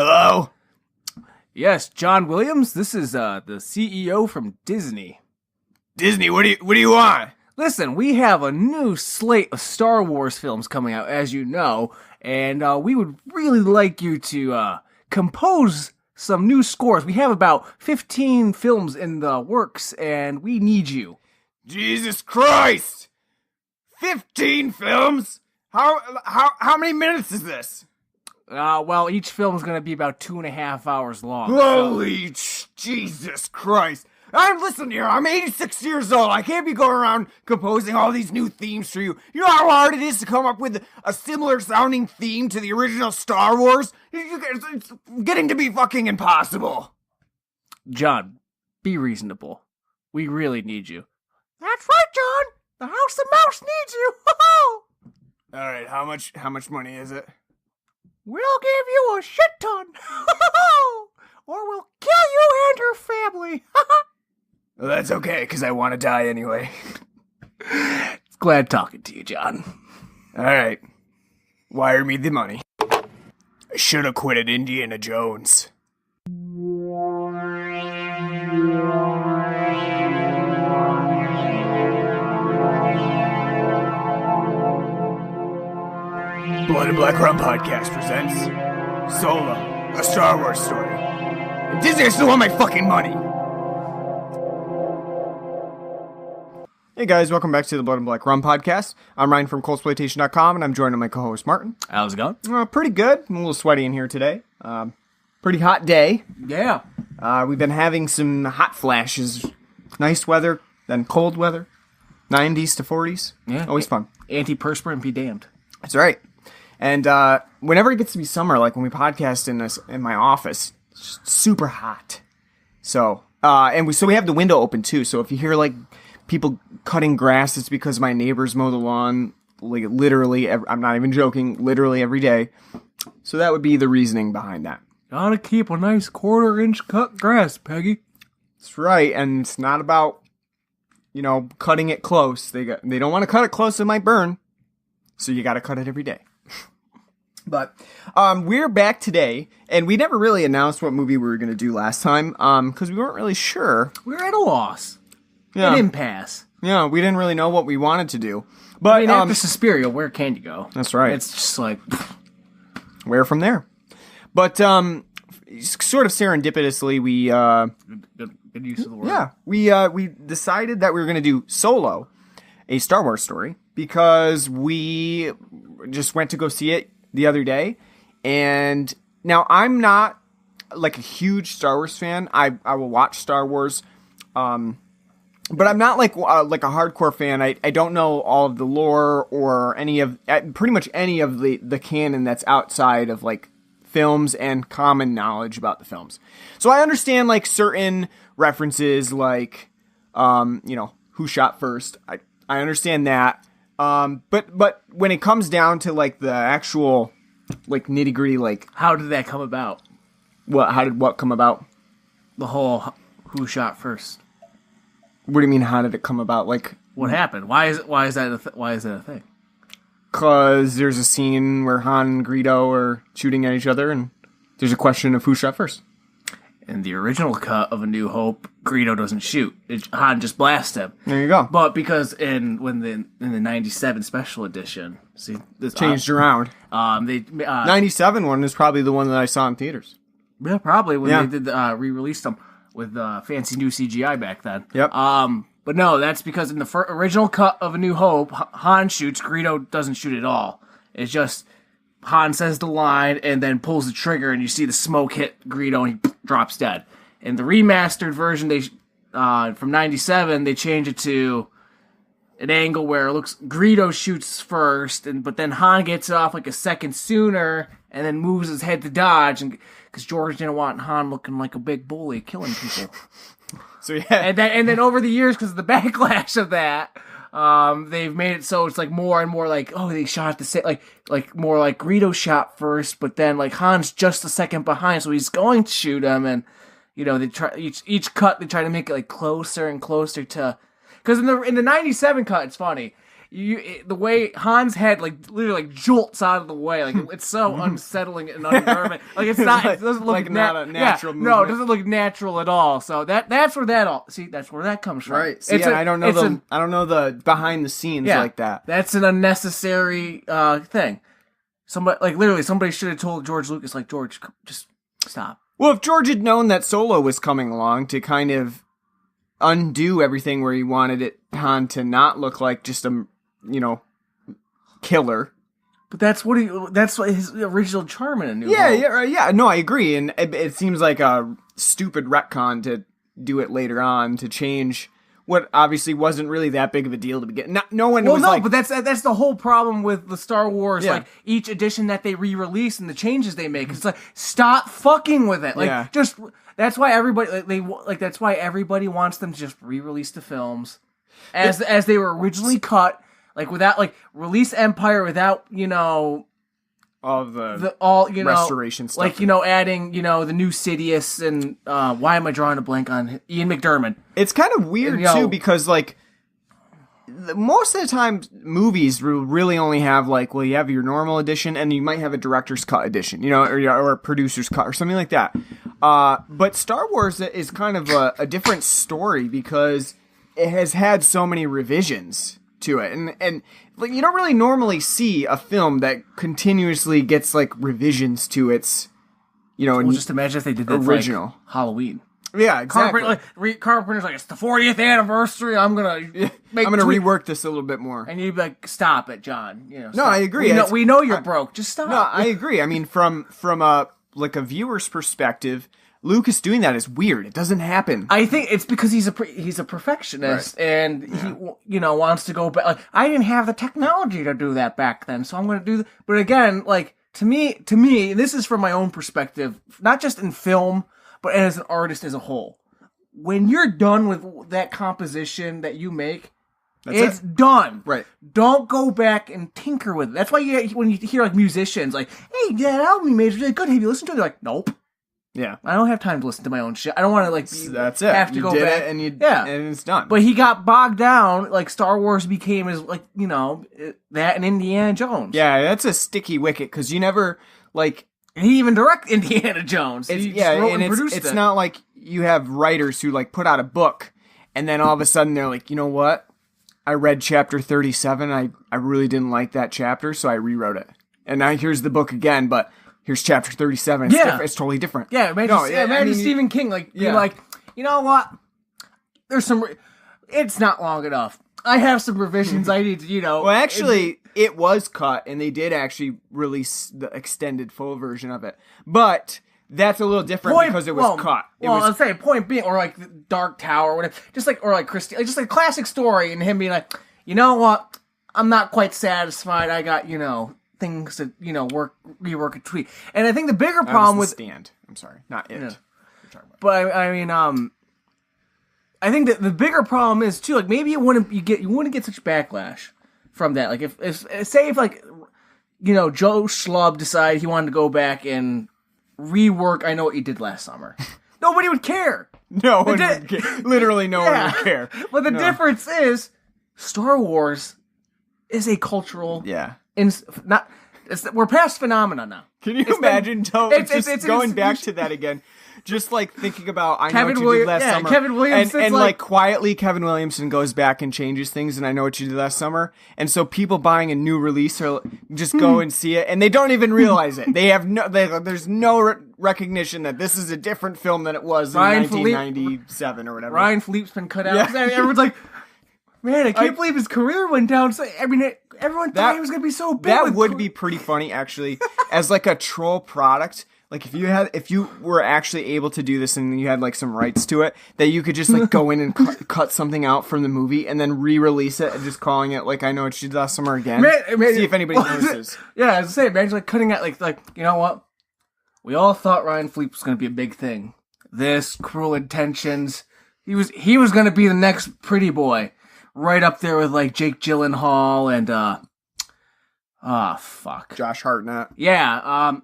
Hello? Yes, John Williams. This is the CEO from Disney. Disney, what do you want? Listen, we have a new slate of Star Wars films coming out, as you know, and we would really like you to compose some new scores. We have about 15 films in the works, and we need you. Jesus Christ! 15 films? How many minutes is this? Well, each film is going to be about 2.5 hours long. Holy Jesus Christ! Listen here, I'm 86 years old. I can't be going around composing all these new themes for you. You know how hard it is to come up with a similar sounding theme to the original Star Wars? It's getting to be fucking impossible. John, be reasonable. We really need you. That's right, John. The House of Mouse needs you. Alright, how much money is it? We'll give you a shit ton. Or we'll kill you and your family. Well, that's okay, because I want to die anyway. Glad talking to you, John. Alright. Wire me the money. I should have quit at Indiana Jones. Blood and Black Rum Podcast presents Solo, a Star Wars story. And Disney still want my fucking money. Hey guys, welcome back to the Blood and Black Rum Podcast. I'm Ryne from Coldsploitation.com, and I'm joined by my co-host Martin. How's it going? Pretty good. I'm a little sweaty in here today. Pretty hot day. Yeah. We've been having some hot flashes. Nice weather, then cold weather. 90s to 40s. Yeah. Always fun. Antiperspirant be damned. That's right. And whenever it gets to be summer, like when we podcast in my office, it's just super hot. So we have the window open too. So if you hear like people cutting grass, it's because my neighbors mow the lawn like literally. I'm not even joking. Literally every day. So that would be the reasoning behind that. Gotta keep a nice 1/4-inch cut grass, Peggy. That's right. And it's not about cutting it close. They don't want to cut it close; it might burn. So you got to cut it every day. But we're back today, and we never really announced what movie we were going to do last time, because we weren't really sure. We were at a loss. Yeah. An impasse. Yeah, we didn't really know what we wanted to do. But after Suspiria, where can you go? That's right. It's just like... where from there? But sort of serendipitously, we... Good use of the word. Yeah, we decided that we were going to do Solo, a Star Wars story, because we just went to go see it the other day, and now I'm not like a huge Star Wars fan. I will watch Star Wars, but I'm not like a hardcore fan. I don't know all of the lore or pretty much any of the canon that's outside of like films and common knowledge about the films. So I understand like certain references, like who shot first. I understand that. But when it comes down to like the actual like nitty gritty, like how did that come about? How did what come about? The whole who shot first. What do you mean? How did it come about? Like what happened? Why is that a thing? Because there's a scene where Han and Greedo are shooting at each other, and there's a question of who shot first. In the original cut of A New Hope, Greedo doesn't shoot. Han just blasts him. There you go. But because in the 97 special edition, see this changed around. 97 one is probably the one that I saw in theaters. Yeah, probably when they did re-released them with fancy new CGI back then. Yep. But no, that's because in the original cut of A New Hope, Han shoots. Greedo doesn't shoot at all. It's just Han says the line and then pulls the trigger, and you see the smoke hit Greedo, and he drops dead. In the remastered version, they from 97, they change it to an angle where it looks Greedo shoots first, but then Han gets it off like a second sooner, and then moves his head to dodge, and because George didn't want Han looking like a big bully killing people. So yeah, and then over the years, because of the backlash of that. They've made it so it's like more and more like, oh, they shot the same, like more like Greedo shot first, but then like Han's just a second behind, so he's going to shoot him, and they try each cut they try to make it like closer and closer to, because in the 97 cut, it's funny, the way Han's head literally jolts out of the way, it's so unsettling and unnerving. It doesn't look not a natural movement. No, it doesn't look natural at all. So that's where that comes from. Right. See, I don't know the behind the scenes like that. That's an unnecessary thing. Somebody should have told George Lucas, George, just stop. Well, if George had known that Solo was coming along to kind of undo everything where he wanted Han to not look like just a, killer. But that's what his original charm in A New Hope. Yeah. No, I agree. And it seems like a stupid retcon to do it later on to change what obviously wasn't really that big of a deal to begin. But that's the whole problem with the Star Wars, each edition that they re-release and the changes they make. It's stop fucking with it. That's why everybody that's why everybody wants them to just re-release the films as they were originally cut, without release Empire without all the all restoration stuff, adding the new Sidious and why am I drawing a blank on Ian McDiarmid? It's kind of weird too because most of the time movies really only have you have your normal edition and you might have a director's cut edition, or a producer's cut or something like that. But Star Wars is kind of a different story because it has had so many revisions to it, and you don't really normally see a film that continuously gets revisions to its, just imagine if they did that original for, Halloween. Yeah, exactly. Carpenter's it's the 40th anniversary. I'm gonna rework this a little bit more. And you'd be like, stop it, John. Stop. No, I agree. We know you're broke. Just stop. No, I agree. I mean, from a viewer's perspective, Lucas doing that is weird. It doesn't happen. I think it's because he's a perfectionist, right. And he wants to go back. I didn't have the technology to do that back then, so I'm going to do that. But again, to me, this is from my own perspective, not just in film, but as an artist as a whole. When you're done with that composition that you make, it's done. Right. Don't go back and tinker with it. That's why when you hear musicians hey, that album you made is really good. Have you listened to it? They're like, nope. Yeah, I don't have time to listen to my own shit. I don't want to That's it. Have to go back and and it's done. But he got bogged down. Star Wars became as that and Indiana Jones. Yeah, that's a sticky wicket because you never And he even directed Indiana Jones. It's not like you have writers who put out a book and then all of a sudden they're like, you know what? I read chapter 37. I really didn't like that chapter, so I rewrote it. And now here's the book again, but here's chapter 37. It's totally different. Yeah, imagine Stephen King being like, you know what? There's some. It's not long enough. I have some revisions I need to, Well, actually, it was cut, and they did actually release the extended full version of it. But that's a little different because it was cut. I'm saying point being, or Dark Tower, or whatever, or Christie, just a classic story, and him being like, you know what? I'm not quite satisfied. I got things that rework a tweet, and I think the bigger problem with Stand. I'm sorry, not it. But I mean, I think that the bigger problem is too maybe you wouldn't get such backlash from that. If Joe Schlub decided he wanted to go back and rework I Know What You Did Last Summer, nobody would care. No one would care. Literally no one would care. But the difference is Star Wars is a cultural we're past phenomena now. Can you imagine going back to that again? Just thinking about I Know What You Did Last Summer. Kevin Williamson. And quietly Kevin Williamson goes back and changes things and I Know What You Did Last Summer. And so people buying a new release are just go and see it and they don't even realize it. They have there's no recognition that this is a different film than it was in 1997 or whatever. Ryan Philippe's been cut out. Yeah. Everyone's like, man, I can't believe his career went down. So, everyone thought he was going to be so big. That would be pretty funny, actually, as a troll product. If you were actually able to do this and you had some rights to it, that you could just go in and cut something out from the movie and then re-release it and just calling it I Know What You Did Last Summer again. See if anybody notices. Yeah, as I say, imagine cutting out you know what? We all thought Ryan Phillippe was going to be a big thing. This Cruel Intentions. He was going to be the next pretty boy. Right up there with Jake Gyllenhaal and Josh Hartnett. Yeah,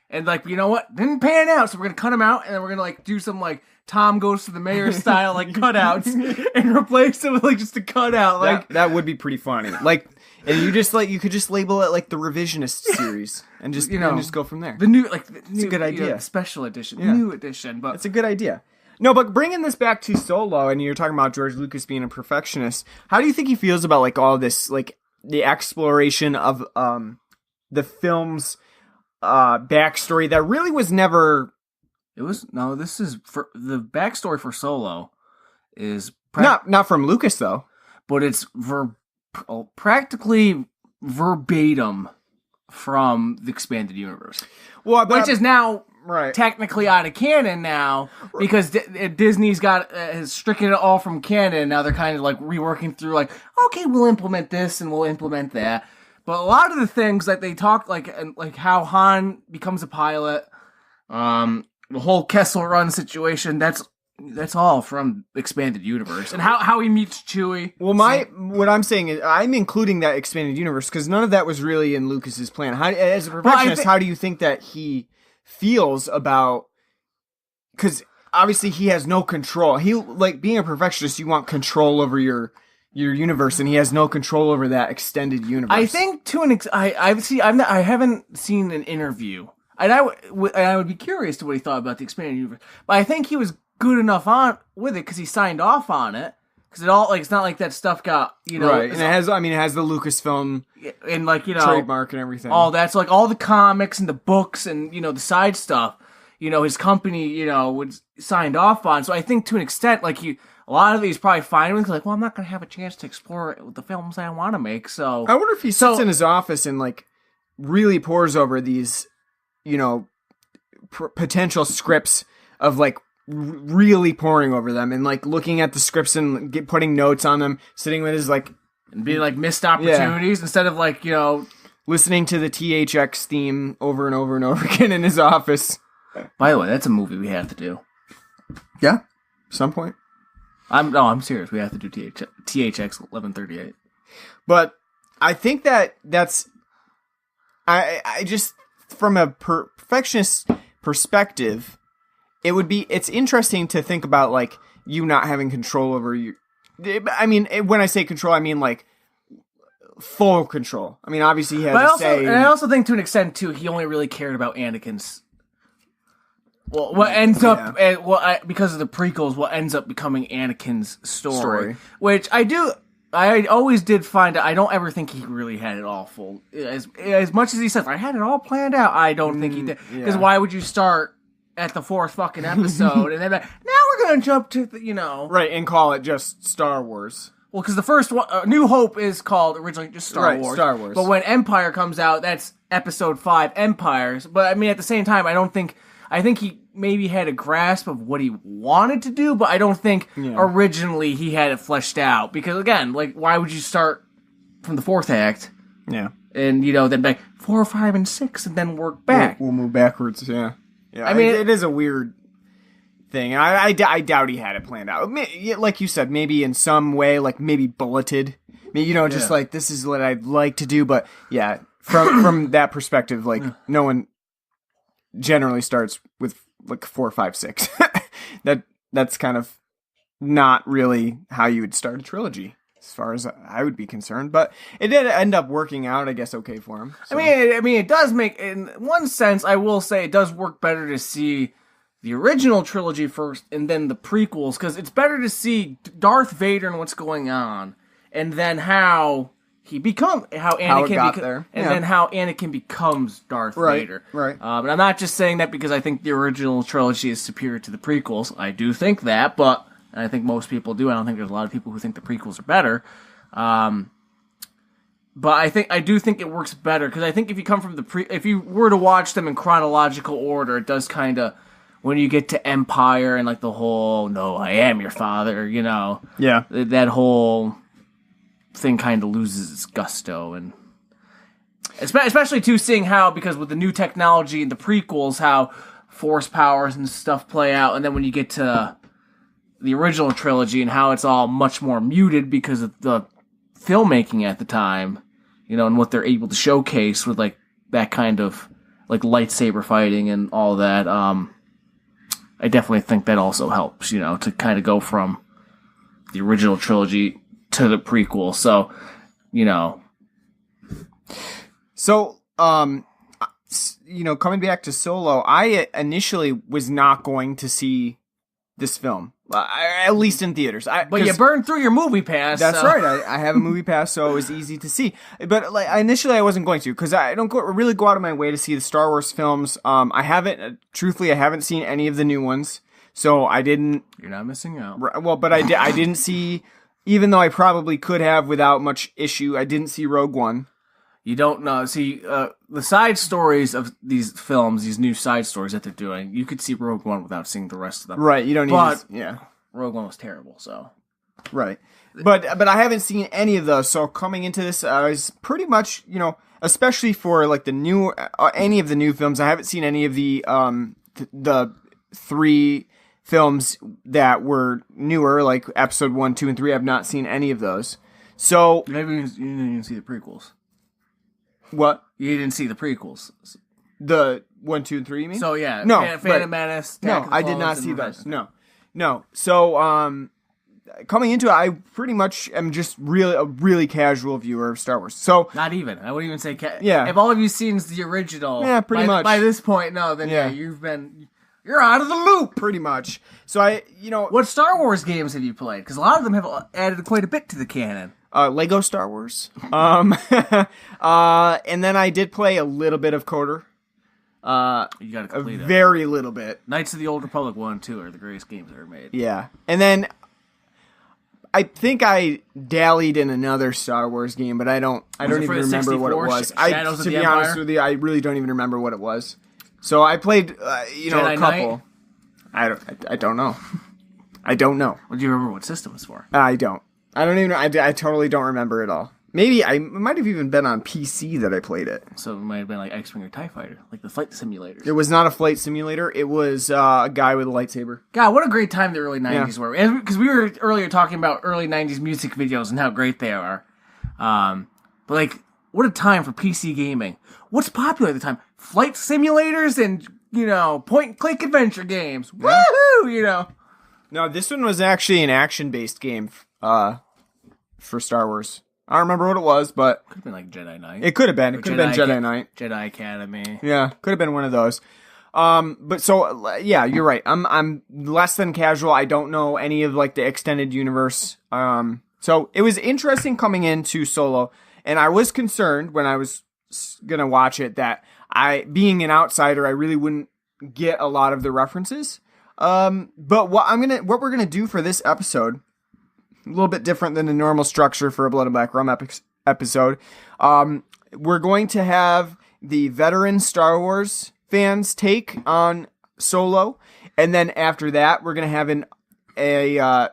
and you know what? Didn't pan out, so we're gonna cut him out, and then we're gonna do some Tom Goes to the Mayor style like cutouts and replace it with like just a cutout. Like that would be pretty funny. Like, and you could just label it like the revisionist series and just and just go from there. It's a good idea. Special edition, new edition. But it's a good idea. No, but bringing this back to Solo, and you're talking about George Lucas being a perfectionist. How do you think he feels about like all this, like the exploration of the film's backstory that really was never? This is for the backstory for Solo is not from Lucas though, but it's practically verbatim from the expanded universe, which is now. Right. Technically out of canon now because Disney's has stricken it all from canon. Now they're kind of like reworking through like, okay, we'll implement this and we'll implement that. But a lot of the things that they talk like how Han becomes a pilot, the whole Kessel Run situation, that's all from expanded universe and how he meets Chewie. Well, what I'm saying is I'm including that expanded universe because none of that was really in Lucas's plan. As a perfectionist, how do you think that he feels about, because obviously he has no control. He, like, being a perfectionist, you want control over your universe, and he has no control over that extended universe. I think I haven't seen an interview, and I would be curious to what he thought about the expanded universe. But I think he was good enough with it because he signed off on it. Because it's not like that stuff got, right. And it has the Lucasfilm and like, trademark and everything. All that's like all the comics and the books and, the side stuff, his company, would signed off on. So I think to an extent, like a lot of these probably fine with, like, well, I'm not going to have a chance to explore it with the films I want to make. So I wonder if he sits in his office and like really pores over these, potential scripts of like, really poring over them and like looking at the scripts and putting notes on them, sitting with his like and being like missed opportunities instead of like listening to the THX theme over and over and over again in his office. By the way, that's a movie we have to do. Yeah, some point. I'm serious. We have to do THX 1138. But I think that's I just from a perfectionist perspective. It's interesting to think about, like, you not having control over you. I mean, when I say control, I mean, like, full control. I mean, obviously he has a say. And I also think, to an extent, too, he only really cared about Anakin's. Well, what ends up, because of the prequels, what ends up becoming Anakin's story. Which I always did find out, I don't ever think he really had it all full. As much as he says, I had it all planned out, I don't think he did. Because why would you start at the fourth fucking episode, and then now we're gonna jump to the, right, and call it just Star Wars. Well, because the first one, New Hope, is called originally just Star Wars. Star Wars. But when Empire comes out, that's Episode 5, Empires. But I mean, at the same time, I think he maybe had a grasp of what he wanted to do, but I don't think originally he had it fleshed out. Because again, like, why would you start from the fourth act? Yeah. And then like 4, 5, and 6, and then work back. We'll move backwards. Yeah. Yeah, I mean, it is a weird thing. I doubt he had it planned out. Like you said, maybe in some way, like maybe bulleted. Just like, this is what I'd like to do. But yeah, from that perspective, like no one generally starts with like 4, 5, 6. That's kind of not really how you would start a trilogy, as far as I would be concerned. But it did end up working out, I guess, okay for him. So. I mean, it does make, in one sense, I will say, it does work better to see the original trilogy first and then the prequels, because it's better to see Darth Vader and what's going on, and then how Anakin becomes Darth Vader. Right. But I'm not just saying that because I think the original trilogy is superior to the prequels. I do think that, but I think most people do. I don't think there's a lot of people who think the prequels are better. But I do think it works better, because I think if you come from if you were to watch them in chronological order, it does kind of, when you get to Empire and like the whole, no, I am your father, Yeah. That whole thing kind of loses its gusto, and especially too, seeing how, because with the new technology in the prequels, how force powers and stuff play out, and then when you get to the original trilogy and how it's all much more muted because of the filmmaking at the time, and what they're able to showcase with like that kind of like lightsaber fighting and all that. I definitely think that also helps, to kind of go from the original trilogy to the prequel. So, So, coming back to Solo, I initially was not going to see this film, at least in theaters. But you burned through your movie pass. That's right. I have a movie pass, so it was easy to see. But initially, I wasn't going to, because I don't really go out of my way to see the Star Wars films. I haven't seen any of the new ones, so I didn't. You're not missing out. Well, but I didn't see, even though I probably could have without much issue. I didn't see Rogue One. You don't know. See, the side stories of these films, these new side stories that they're doing, you could see Rogue One without seeing the rest of them. Right, you don't need to, yeah. Rogue One was terrible, so. Right. But I haven't seen any of those, so coming into this, I was pretty much, especially for like the new, any of the new films, I haven't seen any of the 3 films that were newer, like episode 1, 2, and 3. I've not seen any of those. So. Maybe you didn't even see the prequels. What? You didn't see the prequels. The 1, 2, and 3, you mean? So, yeah. No. Phantom Menace. No, I did not see those. No. So, coming into it, I pretty much am just a really casual viewer of Star Wars. So. Not even. I wouldn't even say yeah. If all of you seen the original. Yeah, pretty much. By this point, no, then you're out of the loop. Pretty much. So, What Star Wars games have you played? Because a lot of them have added quite a bit to the canon. Lego Star Wars. And then I did play a little bit of Coder. You gotta complete it. Very little bit. Knights of the Old Republic 1 and 2 are the greatest games ever made. Yeah. And then I think I dallied in another Star Wars game, but I don't even remember what it was. To be honest with you, I really don't even remember what it was. So I played, Jedi a couple. Knight? I don't know. I don't know. Well, do you remember what system it's for? I don't. I don't even know. I totally don't remember it all. Maybe it might have even been on PC that I played it. So it might have been like X-Wing or TIE Fighter, like the flight simulators. It was not a flight simulator. It was a guy with a lightsaber. God, what a great time the early 90s were. Because we were earlier talking about early 90s music videos and how great they are. But like, what a time for PC gaming. What's popular at the time? Flight simulators and, point-and-click adventure games. Yeah. Woohoo, No, this one was actually an action-based game for Star Wars. I don't remember what it was, but could have been like Jedi Knight. It could have been. It could have been Jedi Knight. Jedi Academy. Yeah, could have been one of those. But so yeah, you're right. I'm less than casual. I don't know any of like the extended universe. So it was interesting coming into Solo, and I was concerned when I was gonna watch it that being an outsider, I really wouldn't get a lot of the references. But what we're gonna do for this episode, a little bit different than the normal structure for a Blood and Black Rum episode. We're going to have the veteran Star Wars fans take on Solo, and then after that, we're going to have a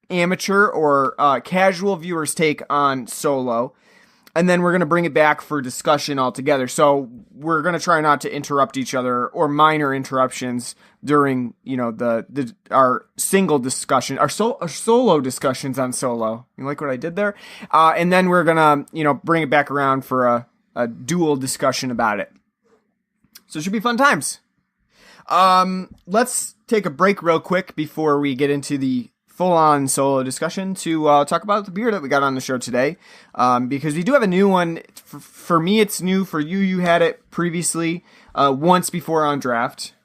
amateur or casual viewers take on Solo, and then we're going to bring it back for discussion altogether. So we're going to try not to interrupt each other or minor interruptions during, our single discussion, our solo discussions on Solo. You like what I did there? And then we're going to, bring it back around for a dual discussion about it. So it should be fun times. Let's take a break real quick before we get into the full-on Solo discussion to talk about the beer that we got on the show today, because we do have a new one. For me, it's new. For you, you had it previously once before on draft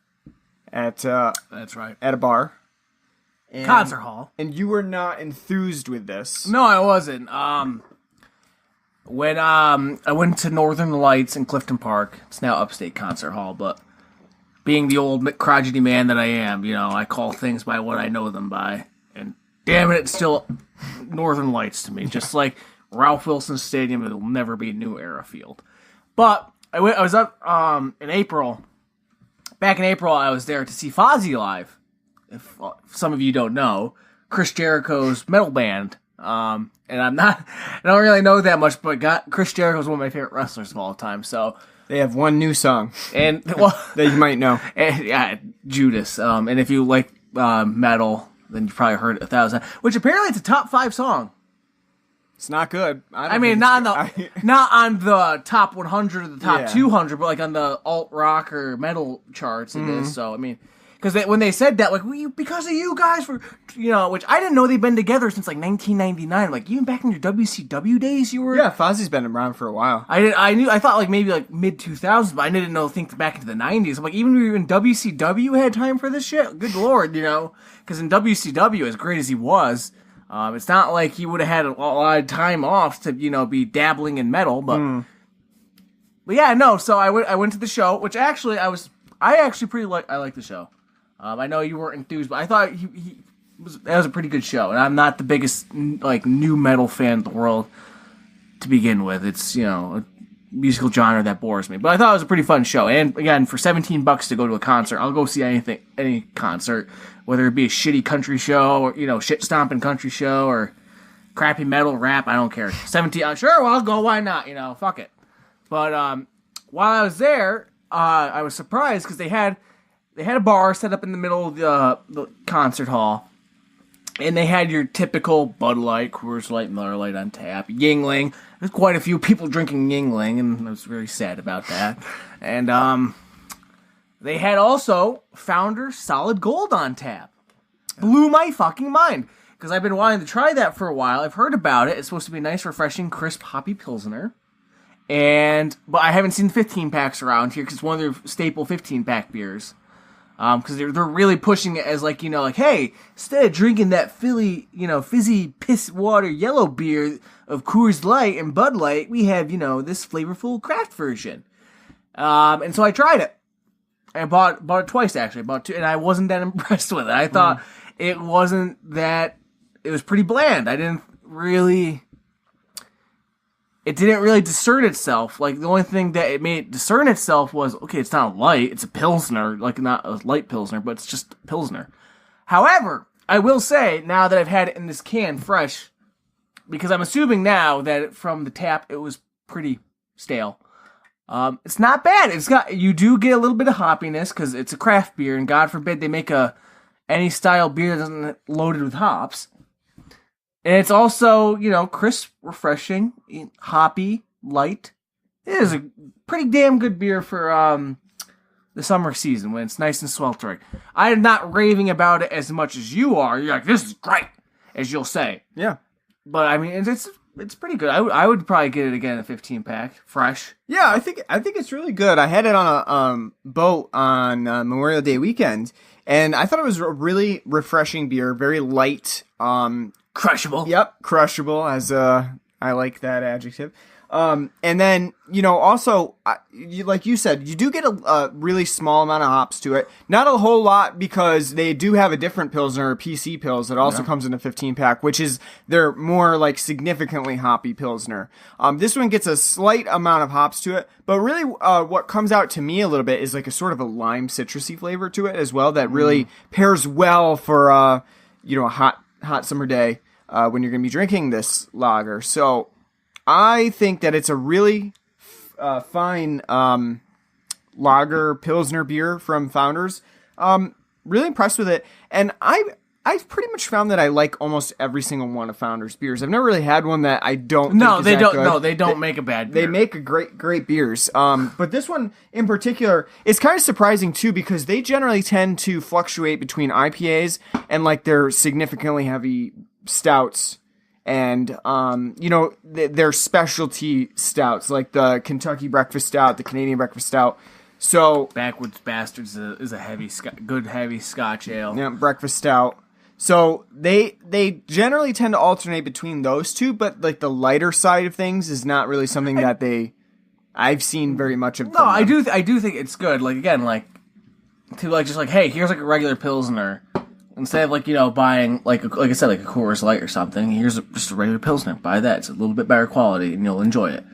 at that's right, at a bar, concert hall, and you were not enthused with this. No, I wasn't. When I went to Northern Lights in Clifton Park, it's now Upstate Concert Hall, but being the old crotchety man that I am, I call things by what I know them by. And damn it, it's still Northern Lights to me. Just like Ralph Wilson Stadium, it'll never be a New Era Field. But I was up in April. Back in April, I was there to see Fozzy live. If some of you don't know, Chris Jericho's metal band. And I don't really know that much, but Chris Jericho's one of my favorite wrestlers of all time. So they have one new song, and that you might know. Yeah, Judas. And if you like metal, then you probably heard it 1,000. Which apparently it's a top 5 song. It's not good. I mean, not on the top 100 or the top 200, but like on the alt rock or metal charts. It is. So I mean, Because when they said that, like, because of you guys, which I didn't know they've been together since like 1999. Like, even back in your WCW days, you were. Yeah, Fozzie's been around for a while. I thought like maybe like mid 2000s, but I didn't think back into the 90s. I'm like, even when you were in WCW had time for this shit. Good lord, because in WCW, as great as he was, it's not like he would have had a lot of time off to be dabbling in metal, but. But yeah, no. So I went to the show, which actually I like the show. I know you weren't enthused, but I thought that was a pretty good show. And I'm not the biggest like new metal fan in the world to begin with. It's a musical genre that bores me. But I thought it was a pretty fun show. And again, for $17 to go to a concert, I'll go see any concert, whether it be a shitty country show or shit stomping country show or crappy metal rap. I don't care. 17. Sure, well, I'll go. Why not? Fuck it. But while I was there, I was surprised because they had a bar set up in the middle of the concert hall, and they had your typical Bud Light, Coors Light, Miller Lite on tap, Yingling. There's quite a few people drinking Yingling, and I was very sad about that. And they had also Founders Solid Gold on tap. Blew my fucking mind because I've been wanting to try that for a while. I've heard about it. It's supposed to be a nice, refreshing, crisp, hoppy Pilsner. But I haven't seen 15 packs around here because it's one of their staple 15-pack beers. Because they're really pushing it as like hey, instead of drinking that fizzy piss water yellow beer of Coors Light and Bud Light, we have this flavorful craft version. And so I tried it. I bought it twice actually. I bought two, and I wasn't that impressed with it. I thought it wasn't that. It was pretty bland. It didn't really discern itself. Like, the only thing that it made discern itself was, okay, it's not a light, it's a Pilsner. Like, not a light Pilsner, but it's just a Pilsner. However, I will say, now that I've had it in this can fresh, because I'm assuming now that from the tap, it was pretty stale. It's not bad. You do get a little bit of hoppiness, because it's a craft beer, and God forbid they make any style beer that isn't loaded with hops. And it's also, crisp, refreshing, hoppy, light. It is a pretty damn good beer for the summer season when it's nice and sweltering. I am not raving about it as much as you are. You're like, this is great, as you'll say. Yeah. But, I mean, it's pretty good. I would probably get it again in a 15-pack, fresh. Yeah, I think it's really good. I had it on a boat on Memorial Day weekend, and I thought it was a really refreshing beer, very light, crushable. Yep, crushable, as I like that adjective. And then, also, like you said, you do get a really small amount of hops to it. Not a whole lot, because they do have a different Pilsner, PC Pils, that also comes in a 15-pack, which is their more, like, significantly hoppy Pilsner. This one gets a slight amount of hops to it, but really what comes out to me a little bit is like a sort of a lime citrusy flavor to it as well that really pairs well for, a hot summer day. When you're going to be drinking this lager. So I think that it's a really fine lager Pilsner beer from Founders. Really impressed with it. And I've pretty much found that I like almost every single one of Founders beers. I've never really had one that I don't think is that good. No, they don't make a bad beer. They make a great beers. But this one in particular is kind of surprising too, because they generally tend to fluctuate between IPAs and like their significantly heavy stouts and their specialty stouts like the Kentucky Breakfast Stout, the Canadian Breakfast Stout. So Backwoods Bastards is a good heavy Scotch ale. Yeah, Breakfast Stout. So they generally tend to alternate between those two, but like the lighter side of things is not really something that I've seen very much of. No, I do think it's good. Like, again, like to like just like, hey, here's like a regular Pilsner. Instead of, like, buying, like I said, like a Coors Light or something, here's just a regular Pilsner. Buy that. It's a little bit better quality, and you'll enjoy it.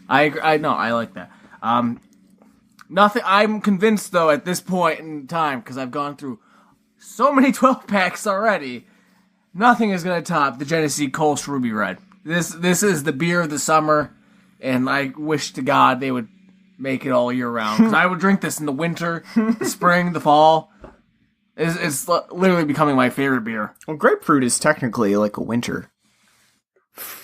I like that. Nothing. I'm convinced, though, at this point in time, because I've gone through so many 12-packs already, nothing is going to top the Genesee Kolsch Ruby Red. This is the beer of the summer, and I wish to God they would make it all year round. Because I would drink this in the winter, the spring, the fall. It's literally becoming my favorite beer. Well, grapefruit is technically like a winter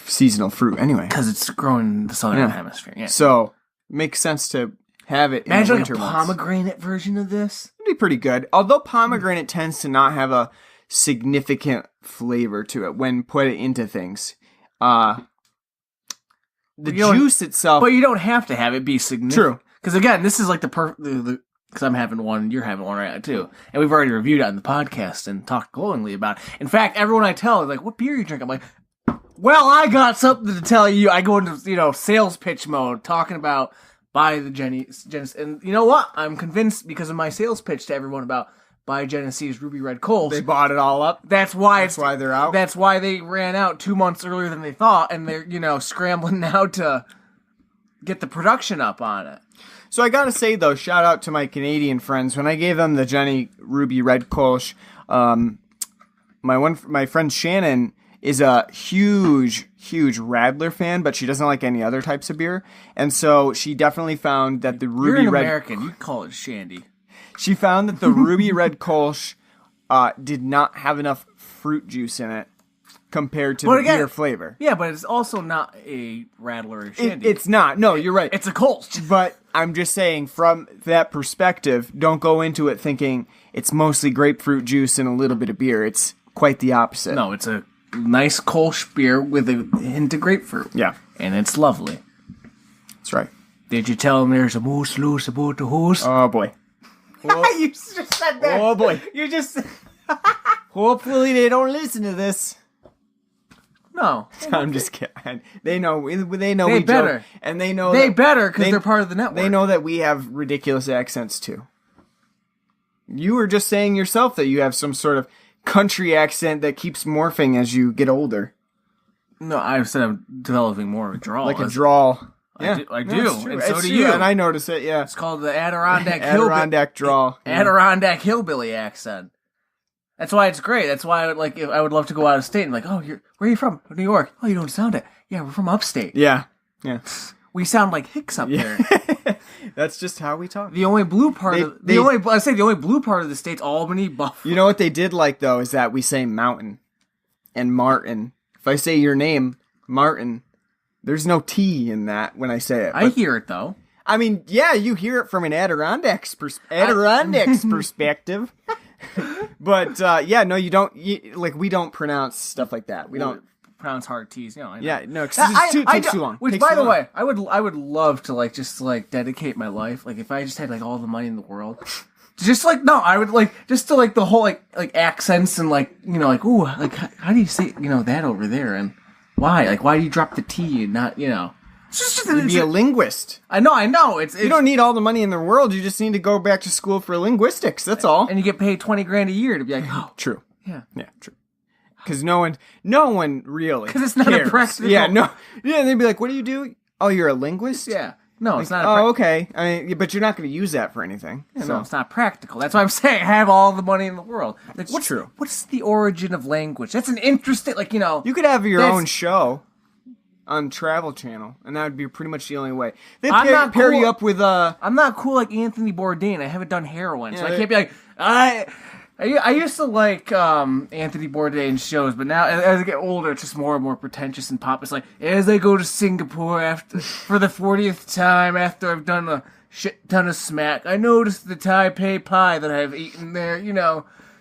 seasonal fruit anyway. Because it's growing in the southern hemisphere. Yeah. So, it makes sense to have it in Imagine the like winter a months. pomegranate version of this. It'd be pretty good. Although pomegranate tends to not have a significant flavor to it when put it into things. The juice itself... But you don't have to have it be significant. True. Because again, this is like because I'm having one, you're having one right now too. And we've already reviewed it on the podcast and talked glowingly about it. In fact, everyone I tell is like, what beer you drink? I'm like, well, I got something to tell you. I go into, sales pitch mode, talking about buy the Genesee. And you know what? I'm convinced because of my sales pitch to everyone about buy Genesee's Ruby Red Kolsch. They bought it all up. That's why they're out. That's why they ran out 2 months earlier than they thought, and they're, scrambling now to get the production up on it. So I gotta say though, shout out to my Canadian friends. When I gave them the Jenny Ruby Red Kolsch, my friend Shannon is a huge Radler fan, but she doesn't like any other types of beer. And so she definitely found that the Ruby You're an Red... American. You call it shandy. She found that the Ruby Red Kolsch did not have enough fruit juice in it compared to the beer flavor. Yeah, but it's also not a Radler or shandy. It's not. No, you're right. It's a Kolsch. But I'm just saying, from that perspective, don't go into it thinking it's mostly grapefruit juice and a little bit of beer. It's quite the opposite. No, it's a nice Kolsch beer with a hint of grapefruit. Yeah. And it's lovely. That's right. Did you tell them there's a moose loose about the horse? Oh, boy. You just said that. Oh, boy. You just... Hopefully they don't listen to this. No. I'm just kidding. They know They we better. joke. And they know They that better because they're part of the network. They know that we have ridiculous accents, too. You were just saying yourself that you have some sort of country accent that keeps morphing as you get older. No, I said I'm developing more of a drawl. Like a drawl. Yeah, I do. And so It's do true, you. And I notice it, yeah. It's called the Adirondack Adirondack drawl. Adirondack hillbilly accent. That's why it's great. That's why I would love to go out of state and where are you from? New York. Oh, you don't sound it. Yeah, we're from upstate. Yeah. Yeah. We sound like Hicks up there. That's just how we talk. The only blue part the only blue part of the state's Albany, Buffalo. You know what they did like though is that we say mountain and Martin. If I say your name, Martin, there's no T in that when I say it. I hear it though. I mean, yeah, you hear it from an Adirondacks perspective. But yeah, no, you don't. We don't pronounce stuff like that. We don't pronounce hard T's. I know. Yeah, no, because it takes too long. Which, by the way, I would love to just dedicate my life. If I just had all the money in the world, I would just to the whole accents and ooh, how do you say that over there and why why do you drop the T and not You'd be a linguist. I know. It's you don't need all the money in the world. You just need to go back to school for linguistics. That's all. And you get paid $20,000 a year to be oh, true. Yeah, true. Because no one really. Because it's not cares. a practical. Yeah, no. Yeah, they'd be like, "What do you do? Oh, you're a linguist." Yeah. No, it's not. Okay. I mean, but you're not going to use that for anything. So it's not practical. That's why I'm saying I have all the money in the world. What's true? What's the origin of language? That's an interesting. You could have your own show on Travel Channel, and that would be pretty much the only way. They pair you up with I'm not cool like Anthony Bourdain. I haven't done heroin, so I can't be like I used to like Anthony Bourdain's shows, but now as I get older, it's just more and more pretentious and pop. It's as I go to Singapore for the 40th time after I've done a shit ton of smack, I noticed the Taipei pie that I've eaten there,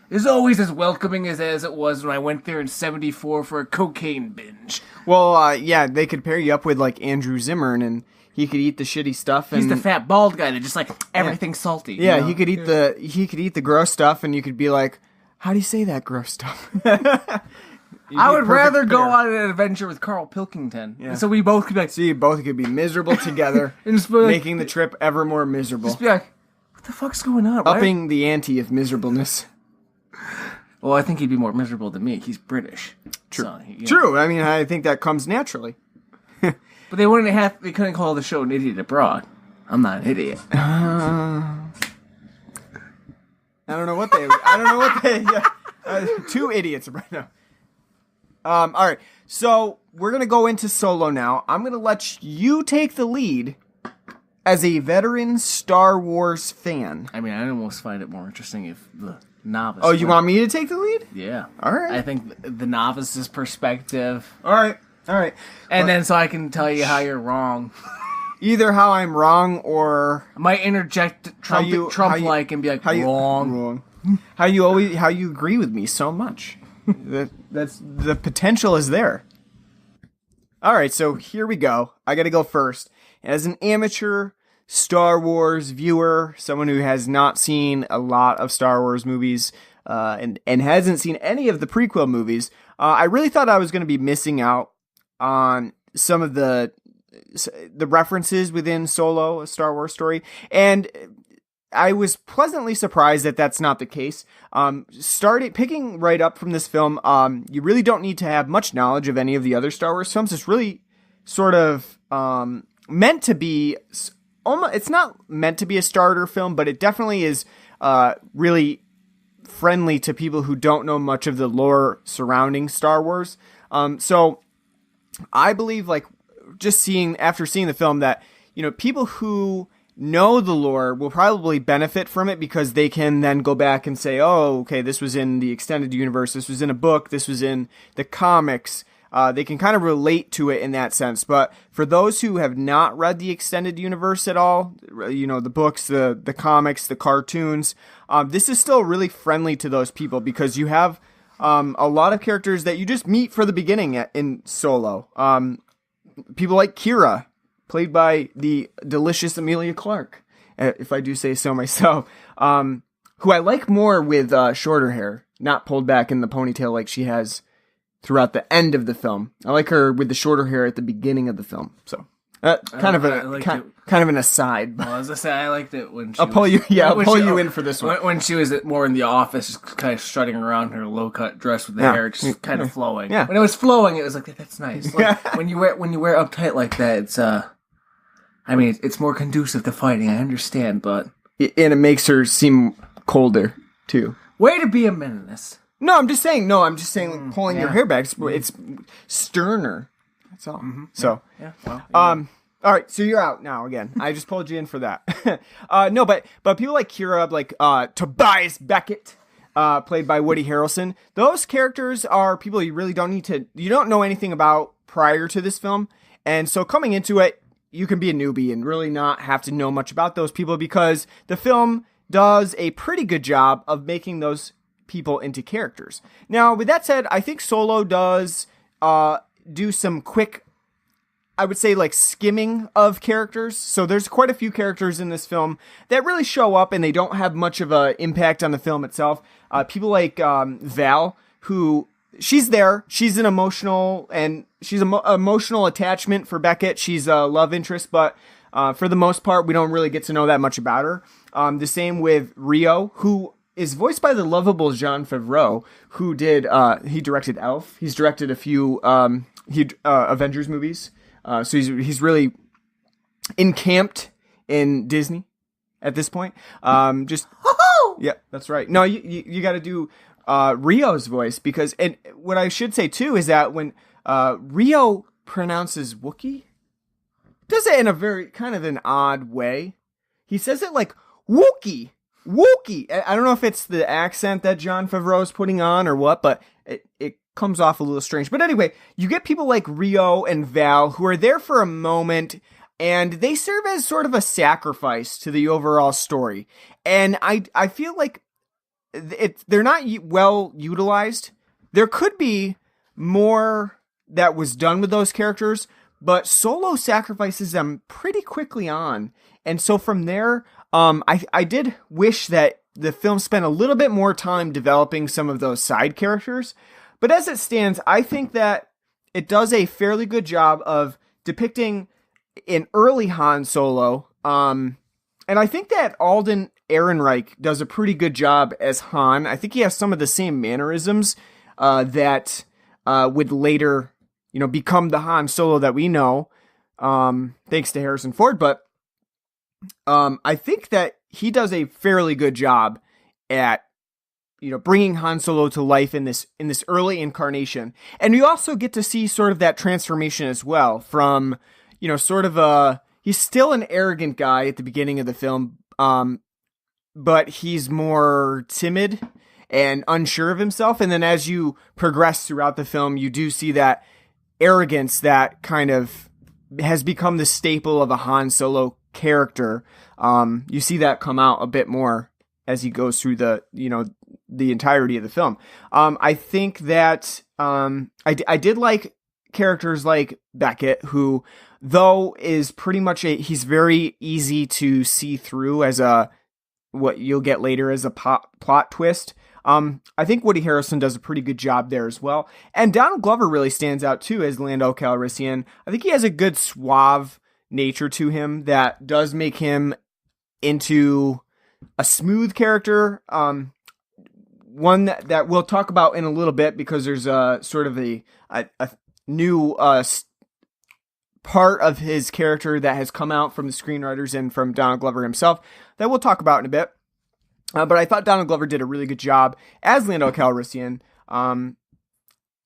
is always as welcoming as it was when I went there in '74 for a cocaine binge. Well, yeah, they could pair you up with Andrew Zimmern, and he could eat the shitty stuff. And he's the fat bald guy that just everything's salty. Yeah, he could eat the gross stuff, and you could be like, "How do you say that gross stuff?" I would rather go on an adventure with Carl Pilkington. Yeah. So we both could be so you both could be miserable together, and just making the trip ever more miserable. Just be like, what the fuck's going on? Upping the ante of miserableness. Well, I think he'd be more miserable than me. He's British. True. So, True. I mean, I think that comes naturally. But they couldn't call the show An Idiot Abroad. I'm not an idiot. I don't know what they... two idiots right now. All right. So, we're going to go into solo now. I'm going to let you take the lead as a veteran Star Wars fan. I mean, I almost find it more interesting if the novice... Oh, you want me to take the lead? Yeah. All right. I think the novice's perspective... All right. And then so I can tell you how you're wrong. either how I'm wrong or I might interject Trump-like and be like, wrong. How you agree with me so much. That's the potential is there. All right, so here we go. I got to go first. As an amateur Star Wars viewer, someone who has not seen a lot of Star Wars movies and hasn't seen any of the prequel movies, I really thought I was going to be missing out on some of the references within Solo, a Star Wars story, and I was pleasantly surprised that that's not the case. Picking right up from this film, you really don't need to have much knowledge of any of the other Star Wars films. It's really sort of meant to be. It's not meant to be a starter film, but it definitely is really friendly to people who don't know much of the lore surrounding Star Wars. So I believe, like, after seeing the film, that people who know the lore will probably benefit from it because they can then go back and say, oh, okay, this was in the extended universe, this was in a book, this was in the comics. They can kind of relate to it in that sense. But for those who have not read the extended universe at all, the books, the comics, the cartoons, this is still really friendly to those people because you have a lot of characters that you just meet for the beginning in Solo. People like Kira, played by the delicious Emilia Clarke, if I do say so myself, who I like more with shorter hair, not pulled back in the ponytail like she has throughout the end of the film. I like her with the shorter hair at the beginning of the film. So kind of an aside. Well, as I say, I liked it when she I'll pull you in for this one. When she was more in the office, just kind of strutting around her low cut dress with the hair just kind of flowing. Yeah. When it was flowing, it was like, that's nice. Like, when you wear uptight like that, it's it's more conducive to fighting. I understand, but and it makes her seem colder too. Way to be a menace. No, I'm just saying. Like, pulling your hair back. It's sterner. That's all. Mm-hmm. So, all right. So you're out now again. I just pulled you in for that. No, but people like Kira, like Tobias Beckett, played by Woody Harrelson. Those characters are people you really don't know anything about prior to this film, and so coming into it, you can be a newbie and really not have to know much about those people because the film does a pretty good job of making those people into characters. Now, with that said, I think Solo does do some quick, I would say, like, skimming of characters. So there's quite a few characters in this film that really show up and they don't have much of an impact on the film itself. People like Val, who she's there. She's an emotional attachment for Beckett. She's a love interest, but for the most part, we don't really get to know that much about her. The same with Rio, who is voiced by the lovable Jon Favreau, who he directed Elf. He's directed a few Avengers movies. So he's really encamped in Disney at this point. Yeah, that's right. No, you got to do Rio's voice because, and what I should say too is that when Rio pronounces Wookiee, does it in a very kind of an odd way. He says it like Wookiee. I don't know if it's the accent that Jon Favreau is putting on or what, but it comes off a little strange. But anyway, you get people like Rio and Val who are there for a moment, and they serve as sort of a sacrifice to the overall story. And I feel like they're not well utilized. There could be more that was done with those characters, but Solo sacrifices them pretty quickly on. And so from there, I did wish that the film spent a little bit more time developing some of those side characters. But as it stands, I think that it does a fairly good job of depicting an early Han Solo. And I think that Alden Ehrenreich does a pretty good job as Han. I think he has some of the same mannerisms that would later, become the Han Solo that we know, thanks to Harrison Ford. But I think that he does a fairly good job at, bringing Han Solo to life in this early incarnation. And you also get to see sort of that transformation as well from, he's still an arrogant guy at the beginning of the film, but he's more timid and unsure of himself. And then as you progress throughout the film, you do see that arrogance that kind of has become the staple of a Han Solo character. You see that come out a bit more as he goes through the entirety of the film. I think that I did like characters like Beckett, who, though, is pretty much he's very easy to see through as what you'll get later as a plot twist. I think Woody Harrelson does a pretty good job there as well. And Donald Glover really stands out too as Lando Calrissian. I think he has a good suave nature to him that does make him into a smooth character. One that we'll talk about in a little bit, because there's sort of a new part of his character that has come out from the screenwriters and from Donald Glover himself that we'll talk about in a bit. But I thought Donald Glover did a really good job as Lando Calrissian,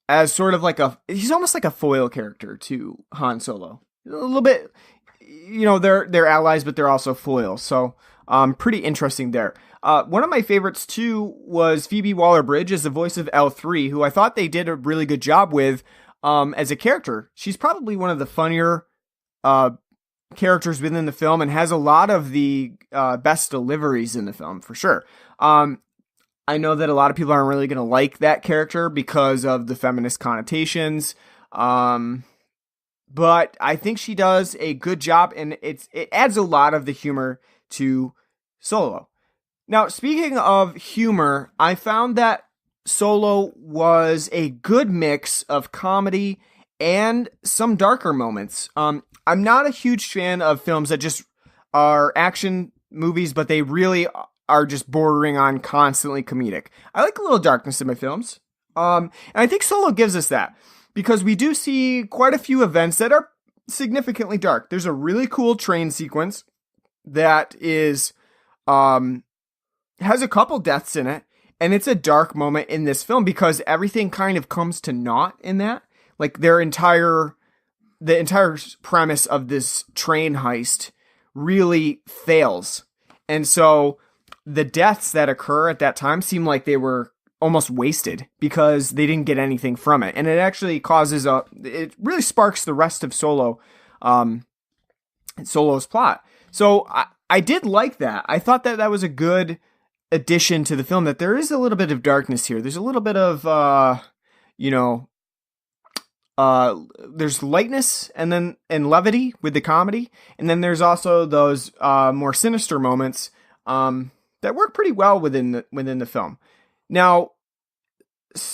as sort of he's almost like a foil character to Han Solo. A little bit, they're allies, but they're also foils. So, pretty interesting there. One of my favorites too was Phoebe Waller-Bridge as the voice of L3, who I thought they did a really good job with, as a character. She's probably one of the funnier, characters within the film and has a lot of the best deliveries in the film, for sure. I know that a lot of people aren't really going to like that character because of the feminist connotations, but I think she does a good job, and it adds a lot of the humor to Solo. Now, speaking of humor, I found that Solo was a good mix of comedy and some darker moments. I'm not a huge fan of films that just are action movies, but they really are just bordering on constantly comedic. I like a little darkness in my films. And I think Solo gives us that, because we do see quite a few events that are significantly dark. There's a really cool train sequence that is, has a couple deaths in it, and it's a dark moment in this film because everything kind of comes to naught in that. Like the entire premise of this train heist really fails. And so the deaths that occur at that time seem like they were almost wasted because they didn't get anything from it. And it actually it really sparks the rest of Solo's plot. So I did like that. I thought that was a good addition to the film, that there is a little bit of darkness here. There's a little bit of, there's lightness and levity with the comedy. And then there's also those more sinister moments that work pretty well within the film. Now,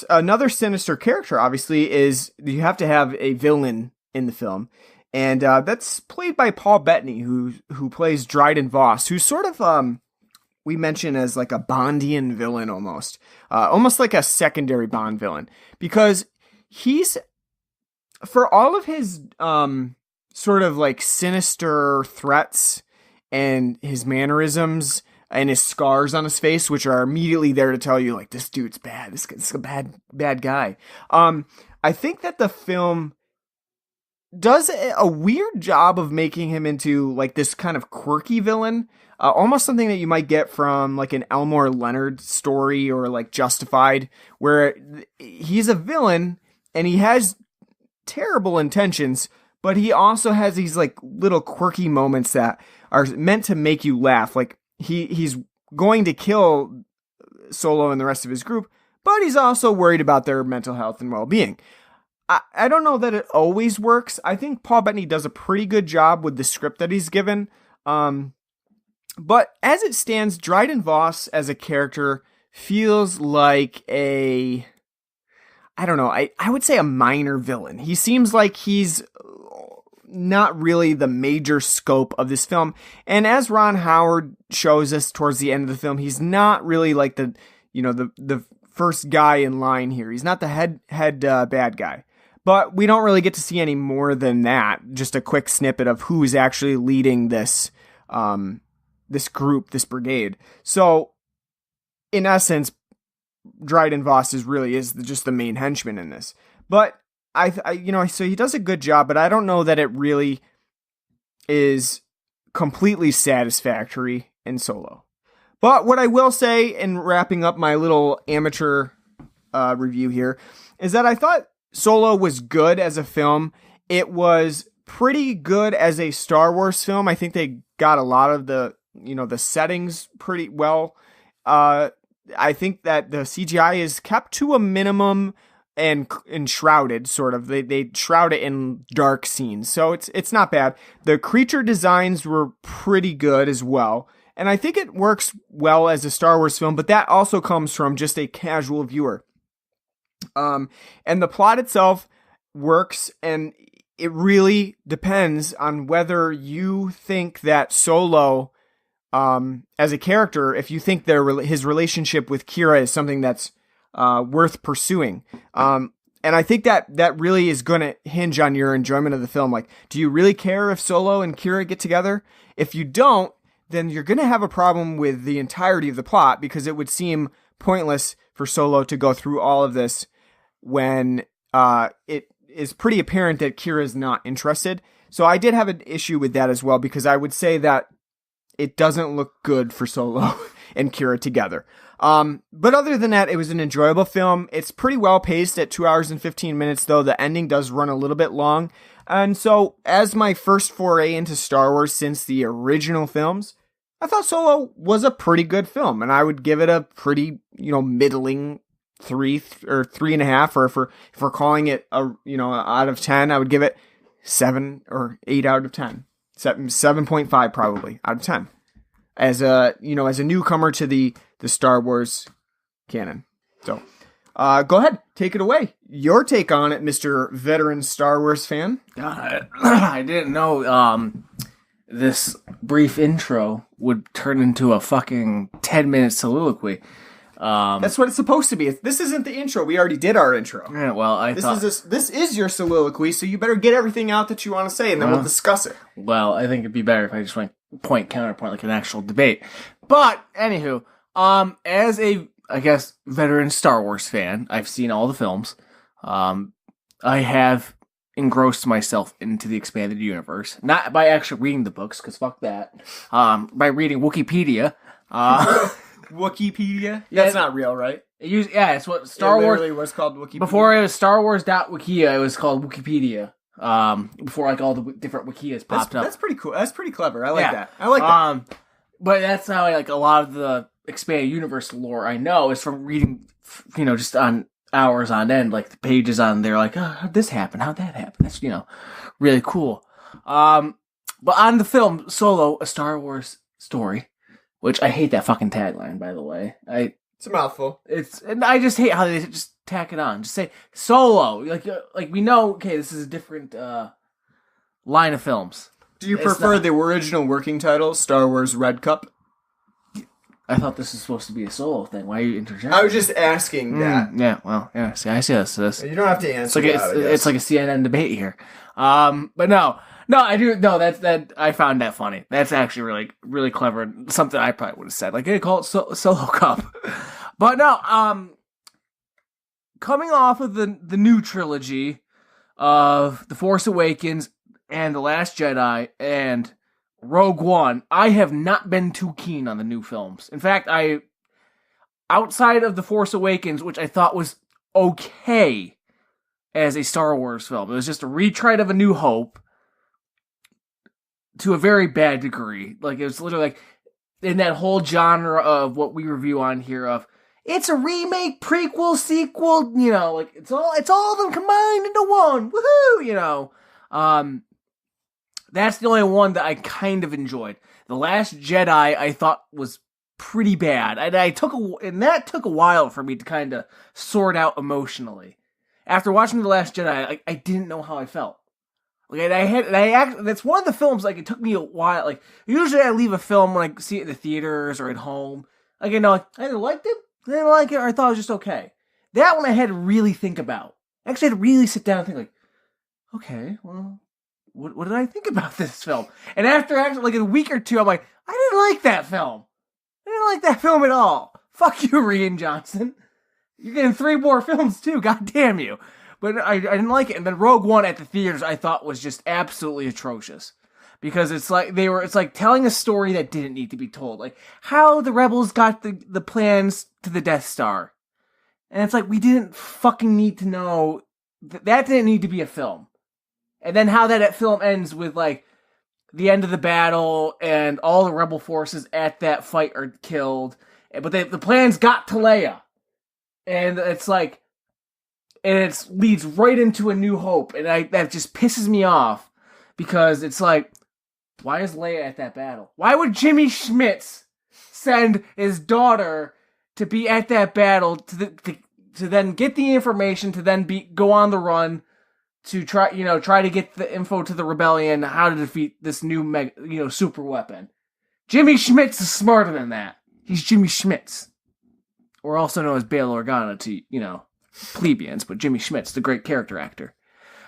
another sinister character, obviously, is you have to have a villain in the film. And that's played by Paul Bettany, who plays Dryden Voss, who's sort of, we mention as like a Bondian villain almost like a secondary Bond villain, because he's, for all of his sort of like sinister threats and his mannerisms and his scars on his face, which are immediately there to tell you like, this dude's bad, this is a bad guy. I think that the film does a weird job of making him into like this kind of quirky villain, almost something that you might get from like an Elmore Leonard story or like Justified, where he's a villain and he has terrible intentions, but he also has these like little quirky moments that are meant to make you laugh. Like he's going to kill Solo and the rest of his group, but he's also worried about their mental health and well-being. I don't know that it always works. I think Paul Bettany does a pretty good job with the script that he's given. But as it stands, Dryden Voss as a character feels like I would say a minor villain. He seems like he's not really the major scope of this film. And as Ron Howard shows us towards the end of the film, he's not really like the first guy in line here. He's not the head bad guy. But we don't really get to see any more than that. Just a quick snippet of who is actually leading this group, this brigade. So, in essence, Dryden Voss is just the main henchman in this. But so he does a good job, but I don't know that it really is completely satisfactory in Solo. But what I will say, in wrapping up my little amateur review here, is that I thought Solo was good as a film. It was pretty good as a Star Wars film. I think they got a lot of the settings pretty well. I think that the CGI is kept to a minimum and shrouded, sort of. They shroud it in dark scenes, so it's not bad. The creature designs were pretty good as well, and I think it works well as a Star Wars film, but that also comes from just a casual viewer. And the plot itself works, and it really depends on whether you think that Solo, as a character, if you think his relationship with Kira is something that's worth pursuing. And I think that really is going to hinge on your enjoyment of the film. Like, do you really care if Solo and Kira get together? If you don't, then you're going to have a problem with the entirety of the plot, because it would seem pointless for Solo to go through all of this when it is pretty apparent that Kira is not interested. So I did have an issue with that as well, because I would say that it doesn't look good for Solo and Kira together. But other than that, it was an enjoyable film. It's pretty well paced at 2 hours and 15 minutes, though the ending does run a little bit long. And so, as my first foray into Star Wars since the original films, I thought Solo was a pretty good film, and I would give it a pretty, middling 3 or 3.5, or if we're calling it out of 10, I would give it 7 or 8 out of 10. 7.5 probably out of 10. As a newcomer to the Star Wars canon. So, go ahead, take it away. Your take on it, Mr. Veteran Star Wars fan. God, I didn't know this brief intro would turn into a fucking 10-minute soliloquy. That's what it's supposed to be. This isn't the intro. We already did our intro. Yeah, well, this is your soliloquy, so you better get everything out that you want to say, and then we'll discuss it. Well, I think it'd be better if I just went point counterpoint like an actual debate. But anywho, as a, I guess, veteran Star Wars fan, I've seen all the films. I have engrossed myself into the expanded universe, not by actually reading the books, because fuck that. By reading Wikipedia. Wikipedia? That's not real, right? It's what Star Wars was called Wikipedia. Before it was Star Wars.wikia, it was called Wikipedia. Before like all the different Wikias popped up. That's pretty cool. That's pretty clever. I like that. I like that. But that's how a lot of the expanded universe lore I know is from reading, just on hours on end, like the pages on there, like, oh, how'd this happen? How'd that happen? That's, really cool. But on the film Solo, A Star Wars Story, which I hate that fucking tagline, by the way. It's a mouthful. And I just hate how they just tack it on. Just say Solo. Like we know, okay, this is a different line of films. Do you prefer the original working title, Star Wars Red Cup? I thought this was supposed to be a Solo thing. Why are you interjecting? I was just asking that. Yeah, well, yeah. See, I see this. You don't have to answer. It's like a CNN debate here. But no, I do. No, that I found that funny. That's actually really, really clever. Something I probably would have said. Like, hey, call it Solo Cup. But no, coming off of the new trilogy of The Force Awakens and The Last Jedi and Rogue One, I have not been too keen on the new films. In fact, outside of The Force Awakens, which I thought was okay as a Star Wars film, it was just a retread of A New Hope to a very bad degree. Like, it was literally like in that whole genre of what we review on here of, it's a remake, prequel, sequel, like it's all of them combined into one. Woohoo, That's the only one that I kind of enjoyed. The Last Jedi I thought was pretty bad. And that took a while for me to kind of sort out emotionally. After watching The Last Jedi, I didn't know how I felt. Like, that's one of the films, like, it took me a while. Like, usually I leave a film when I see it in the theaters or at home. Like, I either liked it, I didn't like it, or I thought it was just okay. That one I had to really think about. I actually had to really sit down and think, like, okay, well, what did I think about this film? And after actually, like, a week or two, I'm like, I didn't like that film. I didn't like that film at all. Fuck you, Rian Johnson. You're getting 3 more films, too. God damn you. But I didn't like it. And then Rogue One at the theaters I thought was just absolutely atrocious. Because it's like telling a story that didn't need to be told. Like, how the rebels got the plans to the Death Star. And it's like, we didn't fucking need to know. That didn't need to be a film. And then how that film ends with, like, the end of the battle and all the rebel forces at that fight are killed. But the plans got to Leia. And it's like, and it leads right into A New Hope. And that just pisses me off because it's like, why is Leia at that battle? Why would Jimmy Schmitz send his daughter to be at that battle to then get the information to then go on the run to try to get the info to the rebellion how to defeat this new super weapon? Jimmy Schmitz is smarter than that. He's Jimmy Schmitz, or also known as Bail Organa to plebeians, but Jimmy Schmitz, the great character actor.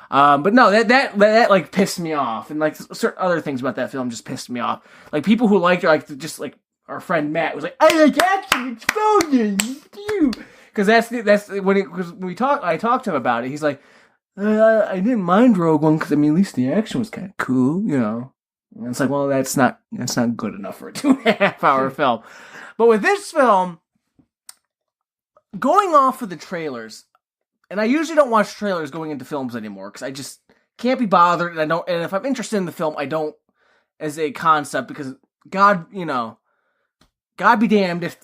But no, that like pissed me off, and like certain other things about that film just pissed me off. Like people who liked it, like just like our friend Matt was like, I like action explosions, because that's when I talked to him about it. He's like, I didn't mind Rogue One because I mean at least the action was kind of cool, And it's like, well, that's not good enough for a 2.5 hour film. But with this film, going off of the trailers. And I usually don't watch trailers going into films anymore because I just can't be bothered, and and if I'm interested in the film, I don't as a concept, because God be damned if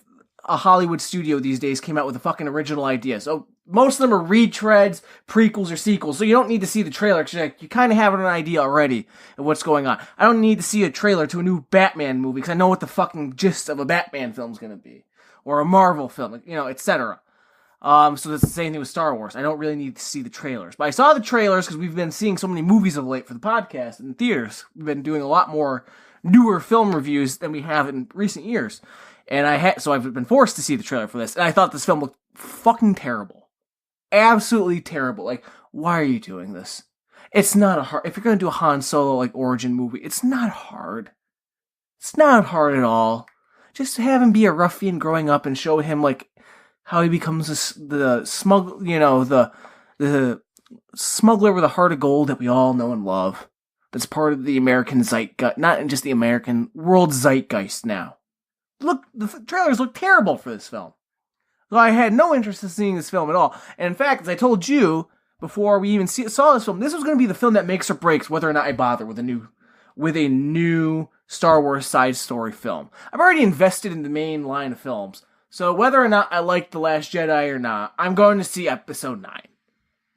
a Hollywood studio these days came out with a fucking original idea. So most of them are retreads, prequels, or sequels. So you don't need to see the trailer because you kind of have an idea already of what's going on. I don't need to see a trailer to a new Batman movie because I know what the fucking gist of a Batman film is going to be, or a Marvel film, etc. So that's the same thing with Star Wars. I don't really need to see the trailers. But I saw the trailers because we've been seeing so many movies of late for the podcast in theaters. We've been doing a lot more newer film reviews than we have in recent years. And so I've been forced to see the trailer for this. And I thought this film looked fucking terrible. Absolutely terrible. Like, why are you doing this? It's not if you're going to do a Han Solo, like, origin movie, it's not hard. It's not hard at all. Just have him be a ruffian growing up and show him, like, how he becomes the smuggler with a heart of gold that we all know and love. That's part of the American zeitgeist, not just the American world zeitgeist now. Look, the trailers look terrible for this film. So I had no interest in seeing this film at all. And in fact, as I told you before we even saw this film, this was going to be the film that makes or breaks whether or not I bother with a new Star Wars side story film. I've already invested in the main line of films. So whether or not I like The Last Jedi or not, I'm going to see Episode 9.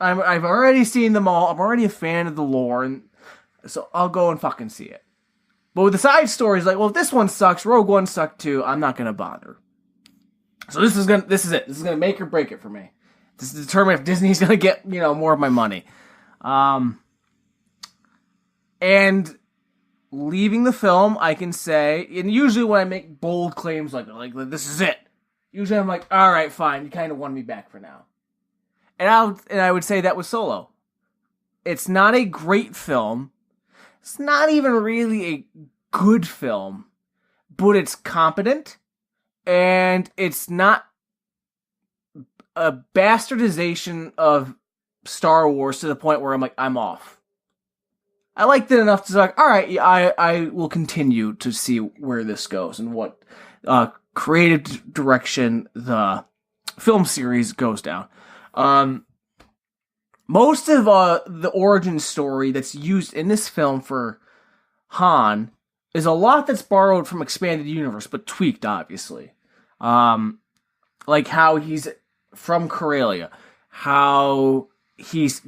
I've already seen them all. I'm already a fan of the lore, and so I'll go and fucking see it. But with the side stories, like, well, if this one sucks, Rogue One sucked too, I'm not going to bother. So this is it. This is going to make or break it for me. This is to determine if Disney's going to get, more of my money. And leaving the film, I can say, and usually when I make bold claims like this is it, usually I'm like, all right, fine, you kind of won me back for now. And I would say that was Solo. It's not a great film. It's not even really a good film, but it's competent, and it's not a bastardization of Star Wars to the point where I'm like, I'm off. I liked it enough to say, like, all right, I will continue to see where this goes and what creative direction the film series goes down. Most of the origin story that's used in this film for Han is a lot that's borrowed from Expanded Universe, but tweaked, obviously. Like how he's from Corellia, how he's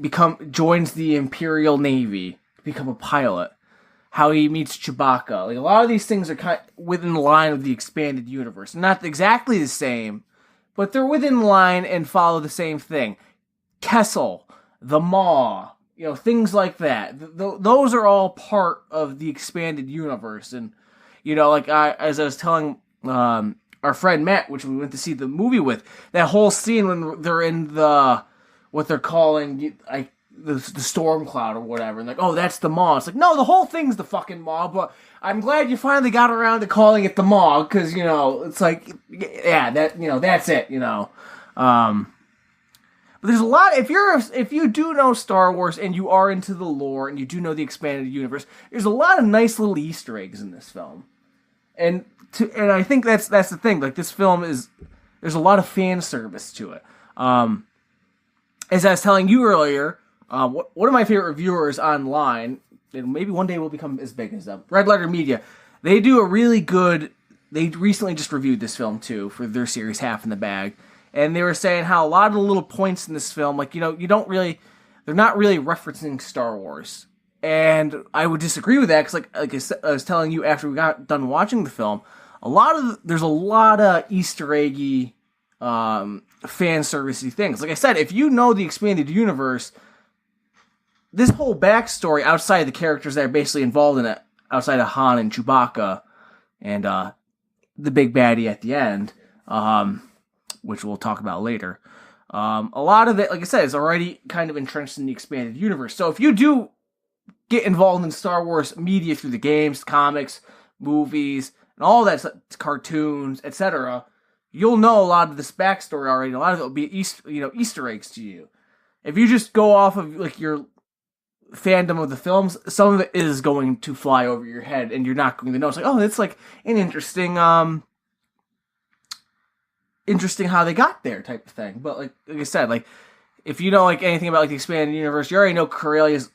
joins the Imperial Navy to become a pilot, how he meets Chewbacca. Like, a lot of these things are kind of within the line of the Expanded Universe. Not exactly the same, but they're within line and follow the same thing. Kessel, the Maw, things like that. Those are all part of the Expanded Universe. And, as I was telling our friend Matt, which we went to see the movie with, that whole scene when they're in what they're calling, like, the storm cloud or whatever, and like, oh, that's the Maw. It's like, no, the whole thing's the fucking Maw, but I'm glad you finally got around to calling it the Maw, because, it's like, yeah, that's it, But there's a lot, if you do know Star Wars and you are into the lore and you do know the Expanded Universe, there's a lot of nice little Easter eggs in this film. And I think that's the thing, like, this film there's a lot of fan service to it. As I was telling you earlier, One of my favorite reviewers online, and maybe one day will become as big as them, Red Letter Media. They do a really good. They recently just reviewed this film too for their series Half in the Bag, and they were saying how a lot of the little points in this film, like you don't really, they're not really referencing Star Wars, and I would disagree with that because I was telling you after we got done watching the film, there's a lot of Easter eggy, fan servicey things. Like I said, if you know the expanded universe, this whole backstory outside the characters that are basically involved in it, outside of Han and Chewbacca, and the big baddie at the end, which we'll talk about later. A lot of it, like I said, is already kind of entrenched in the expanded universe. So if you do get involved in Star Wars media through the games, comics, movies, and all that stuff, cartoons, etc., you'll know a lot of this backstory already. A lot of it will be Easter eggs to you. If you just go off of like your fandom of the films, some of it is going to fly over your head, and you're not going to know. It's like, oh, it's like an interesting how they got there type of thing. But like I said, like if you know like anything about like the expanded universe, you already know Corellia's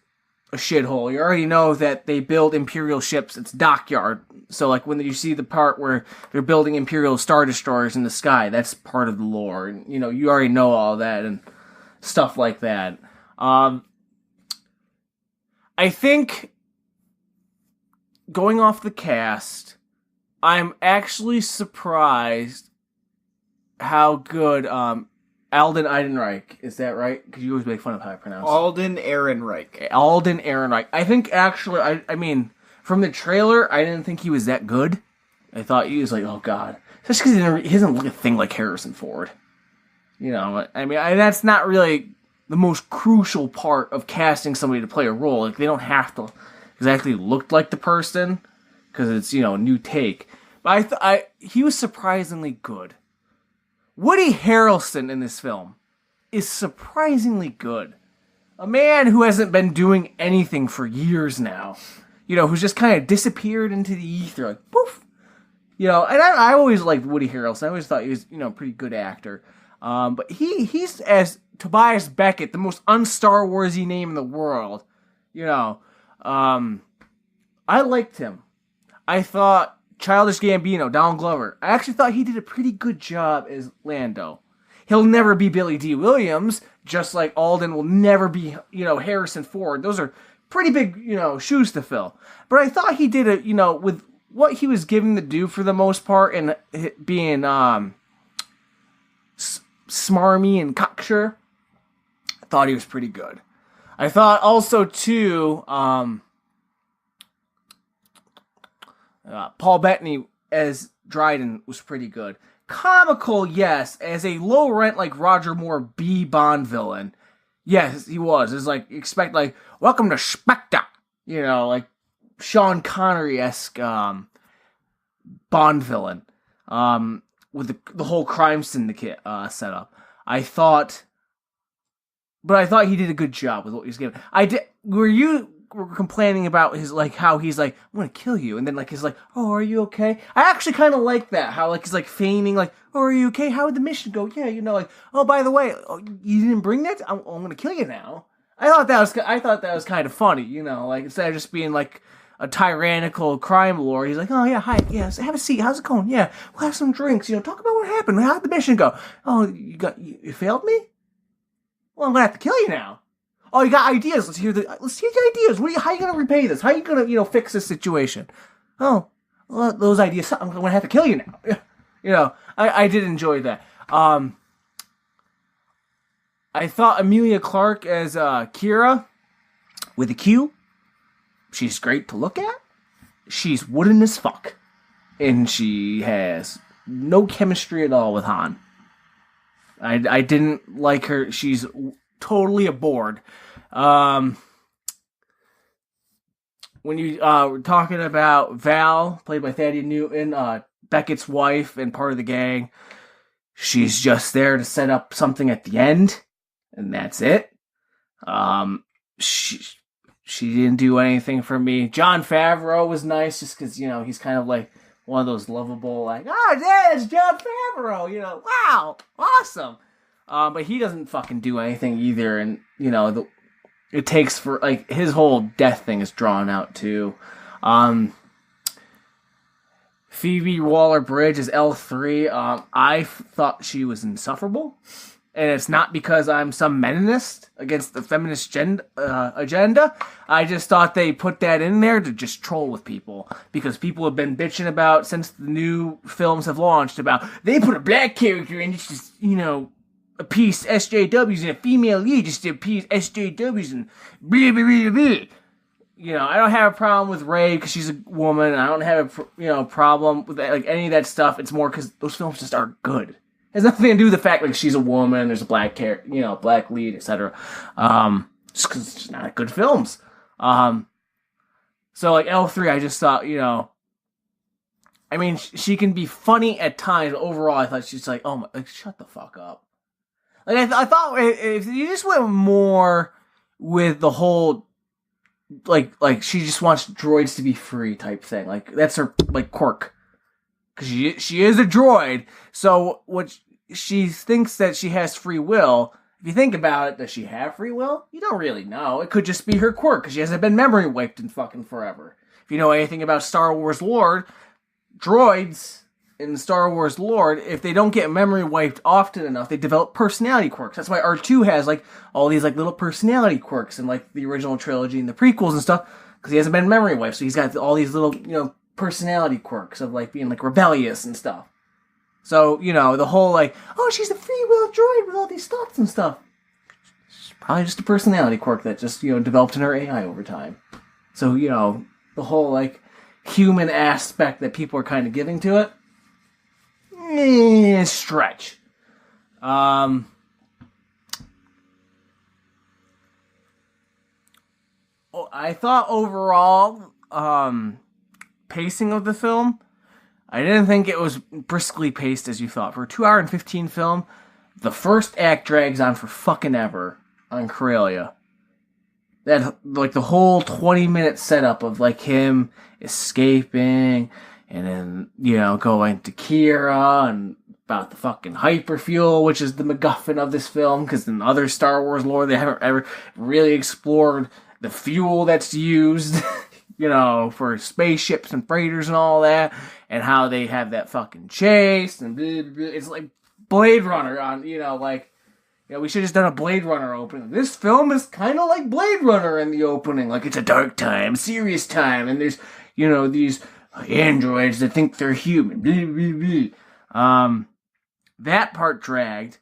a shithole. You already know that they build Imperial ships. It's dockyard. So like when you see the part where they're building Imperial Star Destroyers in the sky, that's part of the lore. And you already know all that and stuff like that. I think, going off the cast, I'm actually surprised how good Alden Ehrenreich, is that right? Because you always make fun of how I pronounce it. Alden Ehrenreich. Alden Ehrenreich. I think actually, I mean, from the trailer, I didn't think he was that good. I thought he was like, oh god. Especially because he doesn't look a thing like Harrison Ford. I mean, that's not really the most crucial part of casting somebody to play a role. Like, they don't have to exactly look like the person, because it's, a new take. But he was surprisingly good. Woody Harrelson in this film is surprisingly good. A man who hasn't been doing anything for years now. Who's just kind of disappeared into the ether, like, poof. And I always liked Woody Harrelson. I always thought he was, a pretty good actor. But he's as Tobias Beckett, the most un-Star Warsy name in the world. I liked him. I thought Childish Gambino, Donald Glover, I actually thought he did a pretty good job as Lando. He'll never be Billy D. Williams, just like Alden will never be, Harrison Ford. Those are pretty big, shoes to fill. But I thought he did with what he was given to do for the most part, and being smarmy and cocksure, I thought he was pretty good. I thought also too, Paul Bettany as Dryden was pretty good. Comical, yes, as a low rent like Roger Moore B Bond villain. Yes, he was. It's like expect like welcome to Spectre, like Sean Connery-esque Bond villain, with the whole crime syndicate setup. I thought he did a good job with what he was given. Were complaining about his, like, how he's like, I'm gonna kill you, and then, like, he's like, oh, are you okay? I actually kind of like that, how, like, he's, like, feigning, like, oh, are you okay? How would the mission go? Yeah, like, oh, by the way, you didn't bring that? I'm gonna kill you now. I thought that was kind of funny, like, instead of just being, like, a tyrannical crime lord, he's like, oh, yeah, hi, yes, have a seat, how's it going? Yeah, we'll have some drinks, talk about what happened, how'd the mission go? Oh, you failed me? Well, I'm gonna have to kill you now. Oh, you got ideas. Let's hear the ideas. How are you going to repay this? How are you going to, fix this situation? Oh, well, those ideas. I'm going to have to kill you now. I did enjoy that. I thought Emilia Clarke as Kira with a Q. She's great to look at. She's wooden as fuck, and she has no chemistry at all with Han. I didn't like her. She's totally aboard. When you were talking about Val, played by Thaddeus Newton, Beckett's wife and part of the gang, she's just there to set up something at the end, and that's it. She didn't do anything for me. Jon Favreau was nice, just because he's kind of like one of those lovable, like, yeah, it's Jon Favreau, wow, awesome. But he doesn't fucking do anything either, and it takes for like his whole death thing is drawn out too. Phoebe Waller-Bridge is L3. I thought she was insufferable, and it's not because I'm some meninist against the feminist agenda. I just thought they put that in there to just troll with people, because people have been bitching about since the new films have launched about they put a black character in, it's just, you know, appease SJWs, and a female lead just to appease SJWs and blah, blah, blah, blah. You know, I don't have a problem with Rey because she's a woman, and I don't have a problem with that, like any of that stuff. It's more because those films just aren't good. It has nothing to do with the fact like she's a woman, there's a black character, you know, black lead, etc. Just because it's just not good films. So like L3, I just thought, you know, I mean, she can be funny at times. But overall, I thought she's like, oh my, like shut the fuck up. Like I thought if you just went more with the whole. Like she just wants droids to be free type thing. Like that's her like quirk, because she is a droid. So what she thinks that she has free will. If you think about it, does she have free will? You don't really know. It could just be her quirk because she hasn't been memory wiped in fucking forever. If you know anything about Star Wars lore, droids in Star Wars lore, if they don't get memory wiped often enough, they develop personality quirks. That's why R2 has like all these like little personality quirks in like the original trilogy and the prequels and stuff, because he hasn't been memory wiped. So he's got all these little, you know, personality quirks of like being like rebellious and stuff. So, you know, the whole like, oh, she's a free will droid with all these thoughts and stuff. It's probably just a personality quirk that just, you know, developed in her AI over time. So, you know, the whole like human aspect that people are kind of giving to it, stretch. I thought overall, pacing of the film, I didn't think it was briskly paced as you thought. For a 2 hour and 15 film, the first act drags on for fucking ever on Corellia. That, like, the whole 20-minute setup of, like, him escaping, and then, you know, going to Kira, and about the fucking hyperfuel, which is the MacGuffin of this film, because in other Star Wars lore, they haven't ever really explored the fuel that's used, you know, for spaceships and freighters and all that, and how they have that fucking chase, and blah, blah, blah. It's like Blade Runner on, you know, like, you know, we should have just done a Blade Runner opening. This film is kind of like Blade Runner in the opening, like it's a dark time, serious time, and there's, you know, these androids that think they're human. Blah, blah, blah. That part dragged,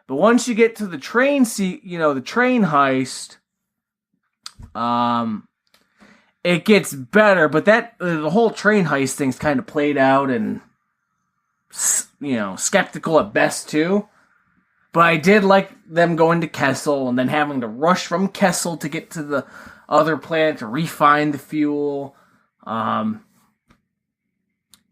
but once you get to the train you know, the train heist, it gets better. But that the whole train heist thing's kind of played out and, you know, skeptical at best too. But I did like them going to Kessel and then having to rush from Kessel to get to the other planet to refine the fuel.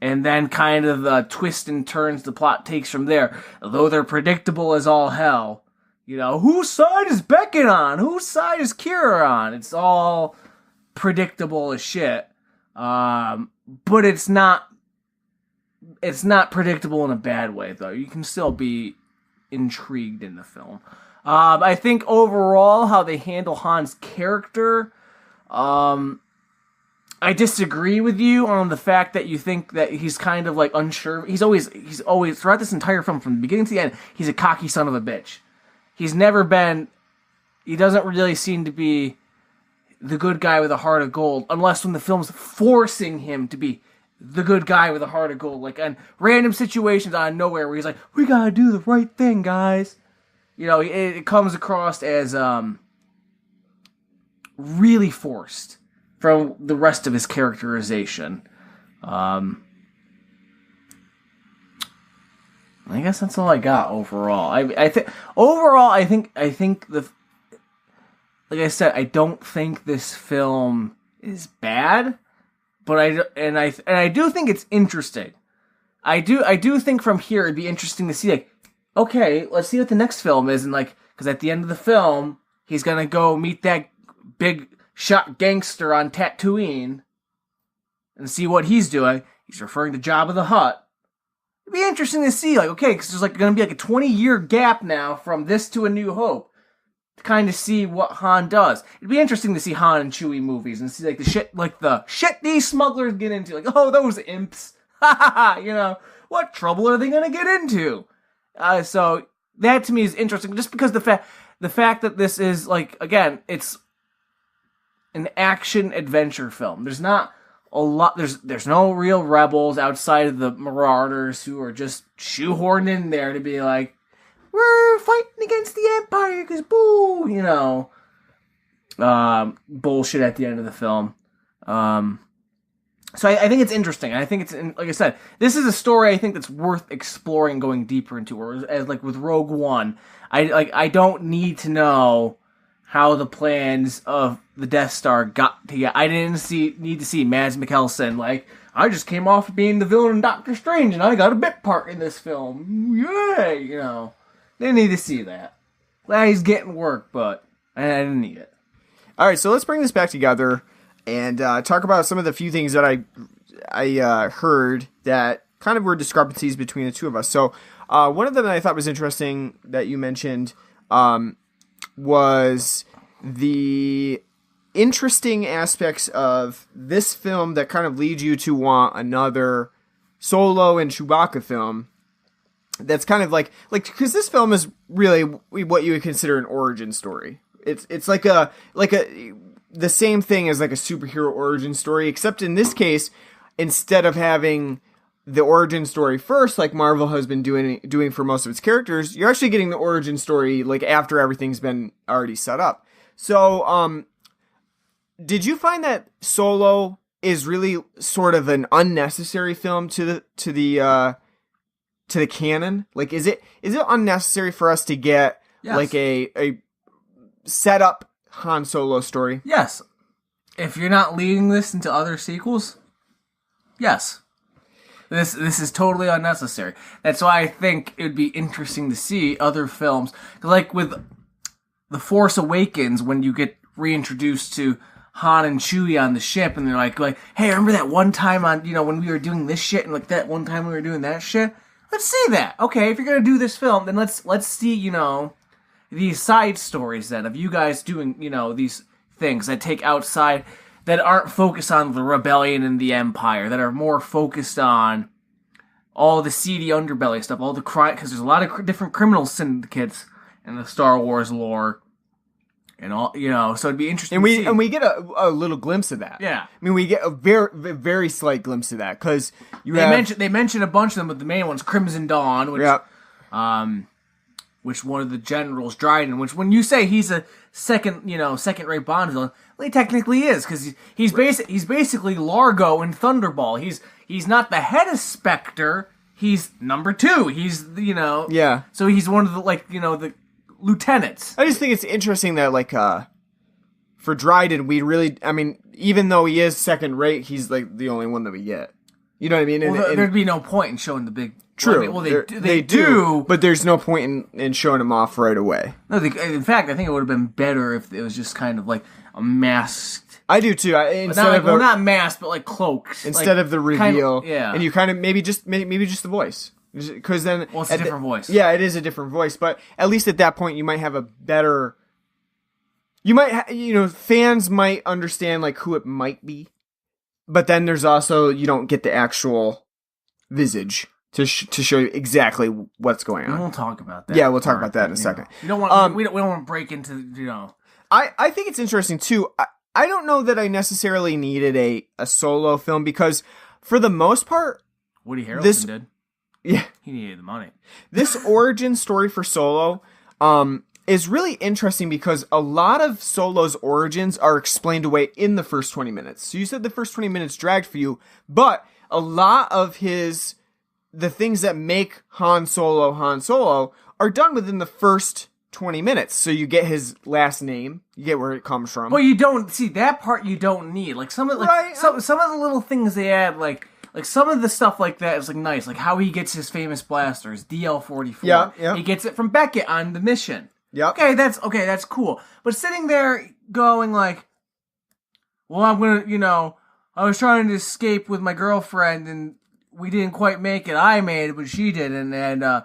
And then kind of the twist and turns the plot takes from there. Though they're predictable as all hell. You know, whose side is Beckett on? Whose side is Kira on? It's all predictable as shit. But it's not predictable in a bad way, though. You can still be intrigued in the film. I think overall how they handle Han's character, I disagree with you on the fact that you think that he's kind of like unsure. He's always throughout this entire film from the beginning to the end, he's a cocky son of a bitch. He doesn't really seem to be the good guy with a heart of gold, unless when the film's forcing him to be the good guy with a heart of gold, like in random situations out of nowhere where he's like, we gotta do the right thing, guys. You know, it comes across as really forced from the rest of his characterization. I guess that's all I got overall. I think the, like I said, I don't think this film is bad, but I do think it's interesting. I do think from here it'd be interesting to see, like, okay, let's see what the next film is, and like, because at the end of the film he's gonna go meet that big shot gangster on Tatooine and see what he's doing. He's referring to Jabba the Hutt. It'd be interesting to see, like, okay, because there's like going to be like a 20-year gap now from this to A New Hope. kind of see what Han does. It'd be interesting to see Han and Chewie movies and see like the shit these smugglers get into. Like, oh, those imps. Ha ha ha, you know, what trouble are they gonna get into? So that to me is interesting, just because the fact that this is, like, again, it's an action adventure film. There's not a lot. There's no real rebels outside of the Marauders who are just shoehorned in there to be like, we're fighting against the Empire because boo, you know, bullshit at the end of the film. So I think it's interesting. I think it's, like I said, this is a story I think that's worth exploring, going deeper into. Whereas, as like with Rogue One, I don't need to know how the plans of the Death Star got together. I didn't need to see Mads Mikkelsen like, I just came off being the villain in Doctor Strange and I got a bit part in this film. Yay, you know. Didn't need to see that. Glad he's getting work, but I didn't need it. All right, so let's bring this back together and talk about some of the few things that I heard that kind of were discrepancies between the two of us. So one of them that I thought was interesting that you mentioned was the interesting aspects of this film that kind of lead you to want another Solo and Chewbacca film. That's kind of like because this film is really what you would consider an origin story. It's like the same thing as like a superhero origin story, except in this case, instead of having the origin story first, like Marvel has been doing for most of its characters, you're actually getting the origin story like after everything's been already set up. So, did you find that Solo is really sort of an unnecessary film to the canon? Like, is it unnecessary for us to get like a set up Han Solo story? Yes. If you're not leading this into other sequels, yes. This is totally unnecessary. That's why I think it would be interesting to see other films. Like with The Force Awakens, when you get reintroduced to Han and Chewie on the ship, and they're like, hey, remember that one time on, you know, when we were doing this shit, and like that one time we were doing that shit? Let's see that. Okay, if you're gonna do this film, then let's see, you know, these side stories then of you guys doing, you know, these things that take outside, that aren't focused on the rebellion and the Empire, that are more focused on all the seedy underbelly stuff, all the crime, because there's a lot of different criminal syndicates in the Star Wars lore, and all, you know. So it'd be interesting. And we get a little glimpse of that. Yeah, I mean, we get a very slight glimpse of that because they mention a bunch of them, but the main one's Crimson Dawn, which one of the generals, Ryne, which when you say he's a second-rate Bond villain, well, he technically is, because he's basically Largo in Thunderball. He's not the head of Spectre. He's number 2. He's, you know, yeah. So he's one of the, like, you know, the lieutenants. I just think it's interesting that, like, for Dryden, we really, I mean, even though he is second rate, he's like the only one that we get. You know what I mean? Well, there'd be no point in showing the big. True. Well, they do, but there's no point in showing him off right away. No, in fact, I think it would have been better if it was just kind of like a masked. I do too. Not masked, but like cloaks instead of the reveal. Kind of, yeah, and you kind of maybe just the voice, because then it's a different voice. Yeah, it is a different voice, but at least at that point you might have a better. You might, fans might understand like who it might be, but then there's also you don't get the actual visage to show you exactly what's going on. We'll talk about that. Yeah, we'll talk about that in a second. We don't want to break into I think it's interesting too. I don't know that I necessarily needed a Solo film because for the most part, Woody Harrelson did. Yeah, he needed the money. This origin story for Solo is really interesting because a lot of Solo's origins are explained away in the first 20 minutes. So you said the first 20 minutes dragged for you, but a lot of the things that make Han Solo are done within the first 20 minutes. So you get his last name, you get where it comes from. Well, you don't see that part. You don't need some of the little things they add, like some of the stuff like that is like nice, like how he gets his famous blaster, his DL-44. Yeah. He gets it from Beckett on the mission. Yeah. Okay, that's cool. But sitting there going like, well, I'm gonna, I was trying to escape with my girlfriend and we didn't quite make it. I made it, but she didn't, and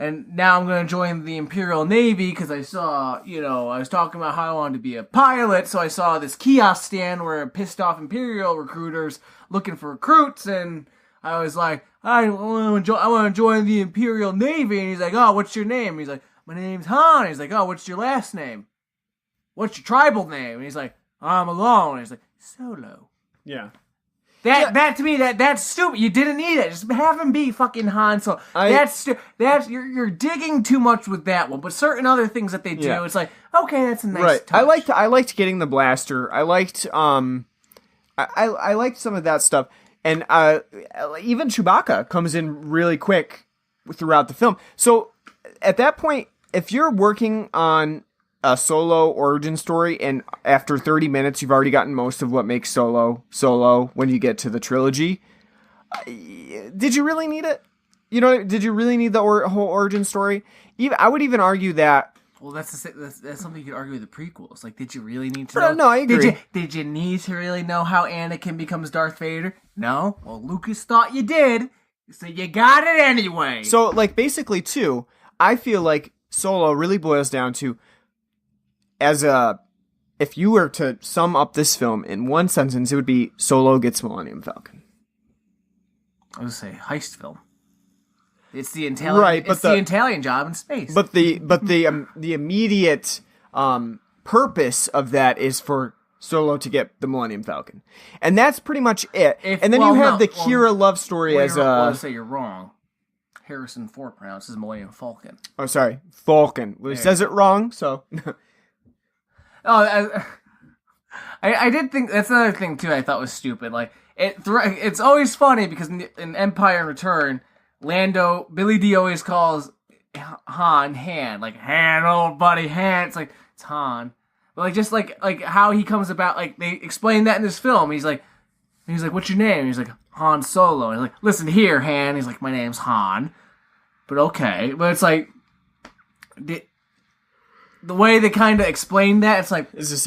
And now I'm going to join the Imperial Navy because I saw, I was talking about how I wanted to be a pilot. So I saw this kiosk stand where pissed off Imperial recruiters looking for recruits. And I was like, I want to join the Imperial Navy. And he's like, oh, what's your name? And he's like, my name's Han. And he's like, oh, what's your last name? What's your tribal name? And he's like, I'm alone. And he's like, Solo. Yeah. That to me, that's stupid. You didn't need it. Just have him be fucking Han Solo. You're digging too much with that one. But certain other things that they do, it's like, okay, that's a nice touch. I liked getting the blaster. I liked I liked some of that stuff. And even Chewbacca comes in really quick throughout the film. So at that point, if you're working on a Solo origin story, and after 30 minutes, you've already gotten most of what makes Solo when you get to the trilogy. Did you really need it? Did you really need the whole origin story? I would even argue that. Well, that's something you could argue with the prequels. Like, did you really need to know? No, I agree. Did you need to really know how Anakin becomes Darth Vader? No. Well, Lucas thought you did, so you got it anyway. So, basically, too, I feel like Solo really boils down to, if you were to sum up this film in one sentence, it would be Solo gets Millennium Falcon. I would say heist film. It's the Italian, the Italian job in space. But the immediate purpose of that is for Solo to get the Millennium Falcon, and that's pretty much it. And then you have the Kira love story as a. I say you're wrong. Harrison Ford pronounces Millennium Falcon. Oh, sorry, Falcon. Well, he says it wrong, so. I did think that's another thing too. I thought was stupid. Like it's always funny because in Empire in Return, Billy D always calls Han, like Han, old buddy, Han. It's like it's Han, but just like how he comes about. Like they explain that in this film. He's like, what's your name? He's like Han Solo. And he's like, listen here, Han. He's like, my name's Han, but okay, but it's like. The way they kind of explain that, it's like it's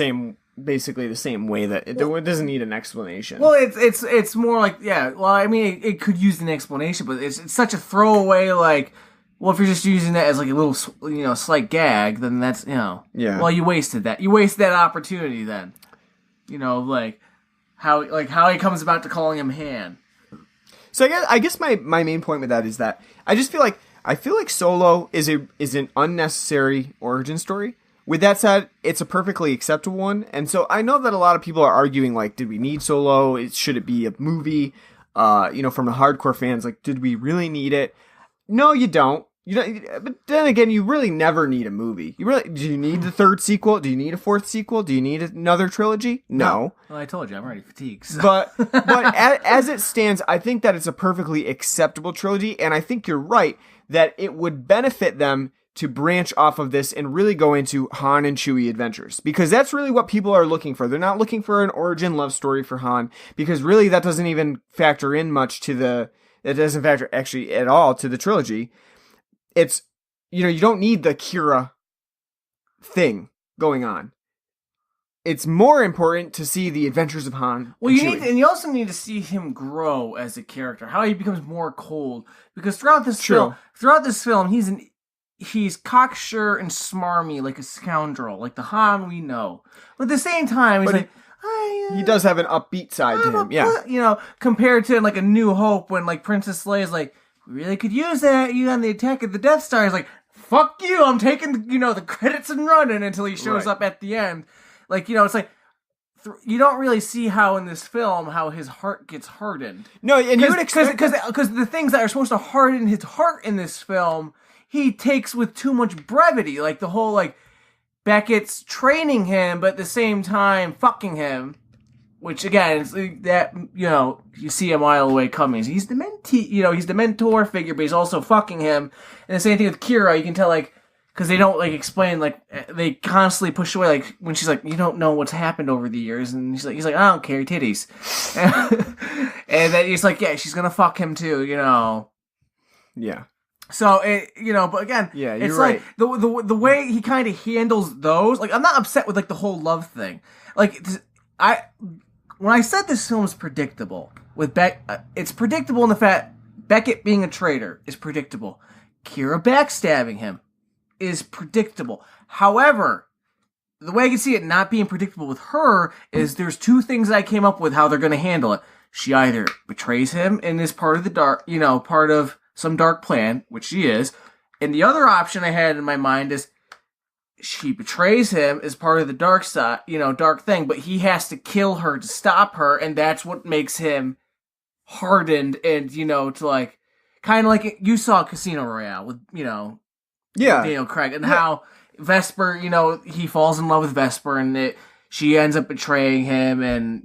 basically the same way that it doesn't need an explanation. Well, it's more like Well, I mean, it could use an explanation, but it's such a throwaway. Like, well, if you're just using that as like a little slight gag, then that's yeah. Well, you wasted that. You wasted that opportunity. Then, like how he comes about to calling him Han. So I guess my main point with that is that I just feel like. Solo is an unnecessary origin story. With that said, it's a perfectly acceptable one. And so I know that a lot of people are arguing, like, did we need Solo? Should it be a movie? From the hardcore fans, like, did we really need it? No, you don't. But then again, you really never need a movie. Do you need the third sequel? Do you need a fourth sequel? Do you need another trilogy? No. Well, I told you, I'm already fatigued. So. But as it stands, I think that it's a perfectly acceptable trilogy. And I think you're right that it would benefit them to branch off of this and really go into Han and Chewie adventures. Because that's really what people are looking for. They're not looking for an origin love story for Han, because really that doesn't even factor in much it doesn't factor actually at all to the trilogy. It's, you don't need the Kira thing going on. It's more important to see the adventures of Han. Well, you also need to see him grow as a character, how he becomes more cold. Because throughout this film, he's cocksure and smarmy like a scoundrel, like the Han we know. But at the same time, he does have an upbeat side to him. Yeah, compared to like A New Hope, when like Princess Leia's like, we really could use that. You on the attack of the Death Star. He's like, fuck you. I'm taking the credits and running until he shows up at the end. Like, it's like, you don't really see how in this film, how his heart gets hardened. No, and you would expect... Because the things that are supposed to harden his heart in this film, he takes with too much brevity. Like, the whole, like, Beckett's training him, but at the same time, fucking him. Which, again, is that, you see a mile away coming. He's the mentee, he's the mentor figure, but he's also fucking him. And the same thing with Kira, you can tell, like, because they don't, like, explain, like, they constantly push away, like, when she's like, you don't know what's happened over the years, and he's like, I don't care, titties. And then he's like, yeah, she's gonna fuck him too, Yeah. So, but again, it's right. Like, the way he kind of handles those, like, I'm not upset with, like, the whole love thing. Like, when I said this film is predictable, with it's predictable in the fact Beckett being a traitor is predictable. Kira backstabbing him is predictable. However, the way I can see it not being predictable with her is there's two things I came up with how they're going to handle it. She either betrays him and is part of the dark, part of some dark plan, which she is. And the other option I had in my mind is she betrays him as part of the dark side, dark thing, but he has to kill her to stop her, and that's what makes him hardened and, to like, kind of like you saw Casino Royale with, Daniel Craig, and how Vesper, he falls in love with Vesper, and she ends up betraying him, and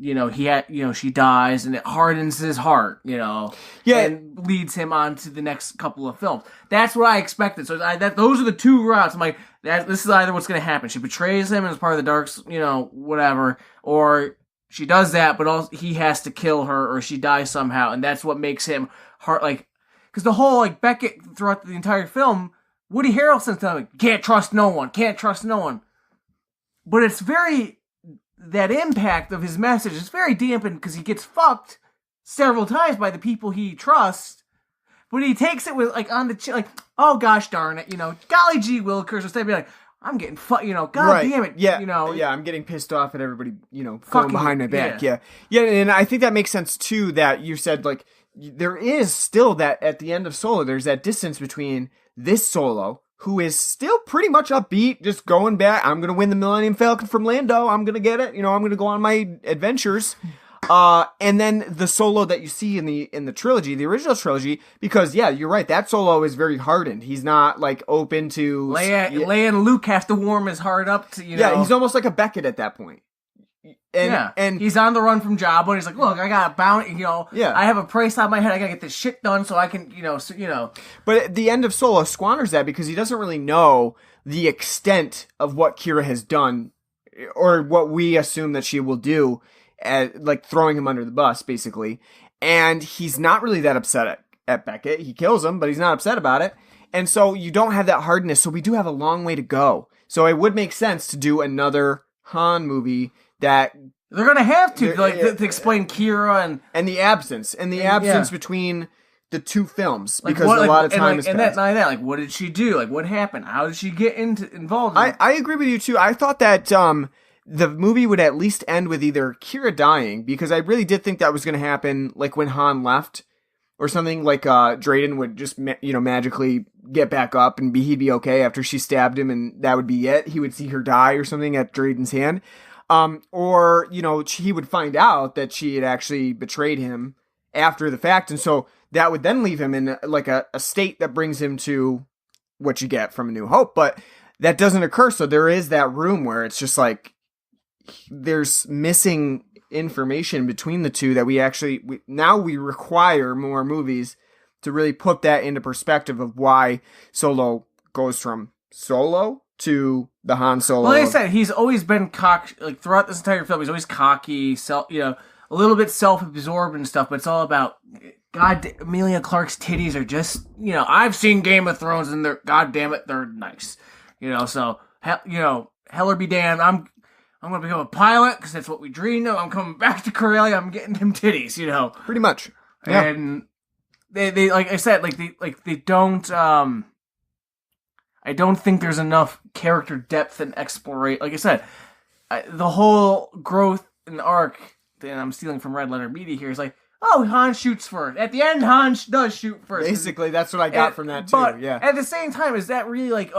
she dies, and it hardens his heart, and leads him on to the next couple of films. That's what I expected. So those are the two routes. I'm like, this is either what's going to happen. She betrays him as part of the darks, whatever, or she does that, but also he has to kill her, or she dies somehow, and that's what makes him hard. Like, because the whole Beckett throughout the entire film, Woody Harrelson's telling me, can't trust no one, but it's that impact of his message is very dampened because he gets fucked several times by the people he trusts, but he takes it with on the chin, oh gosh darn it, golly gee Willikers, instead of being like, I'm getting fucked, god damn it, I'm getting pissed off at everybody, going behind my back, yeah, and I think that makes sense too. That you said there is still that at the end of Solo, there's that distance between this Solo, who is still pretty much upbeat, just going back. I'm going to win the Millennium Falcon from Lando. I'm going to get it. I'm going to go on my adventures. And then the Solo that you see in the trilogy, the original trilogy, because, you're right. That Solo is very hardened. He's not, open to... Leia and Luke have to warm his heart up to, Yeah, he's almost like a Beckett at that point. And he's on the run from Jabba, and he's like, look, I got a bounty, I have a price on my head, I gotta get this shit done so I can, But at the end of Solo squanders that because he doesn't really know the extent of what Kira has done, or what we assume that she will do, throwing him under the bus, basically. And he's not really that upset at Beckett. He kills him, but he's not upset about it. And so you don't have that hardness, so we do have a long way to go. So it would make sense to do another Han movie that they're gonna have to explain Kira and the absence between the two films, because a lot of time has passed. What did she do? What happened? How did she get involved? I agree with you too. I thought that the movie would at least end with either Kira dying, because I really did think that was going to happen, when Han left, or something Drayden would just magically get back up and he'd be okay after she stabbed him, and that would be it. He would see her die or something at Drayden's hand. Or, he would find out that she had actually betrayed him after the fact. And so that would then leave him in a state that brings him to what you get from A New Hope. But that doesn't occur. So there is that room where it's just there's missing information between the two that we require more movies to really put that into perspective of why Solo goes from Solo to the Han Solo. Well, like I said, he's always been throughout this entire film. He's always cocky, a little bit self-absorbed and stuff. But it's all about Emilia Clarke's titties are just I've seen Game of Thrones and they're they're nice. So hell or be damned. I'm gonna become a pilot because that's what we dreamed of. I'm coming back to Corellia. I'm getting them titties. Pretty much. Yeah. And they like I said, they don't. I don't think there's enough character depth and exploration. Like I said, the whole growth in the arc, and I'm stealing from Red Letter Media here, is Han shoots first. At the end, Han does shoot first. Basically, that's what I got from that, too. But at the same time, is that really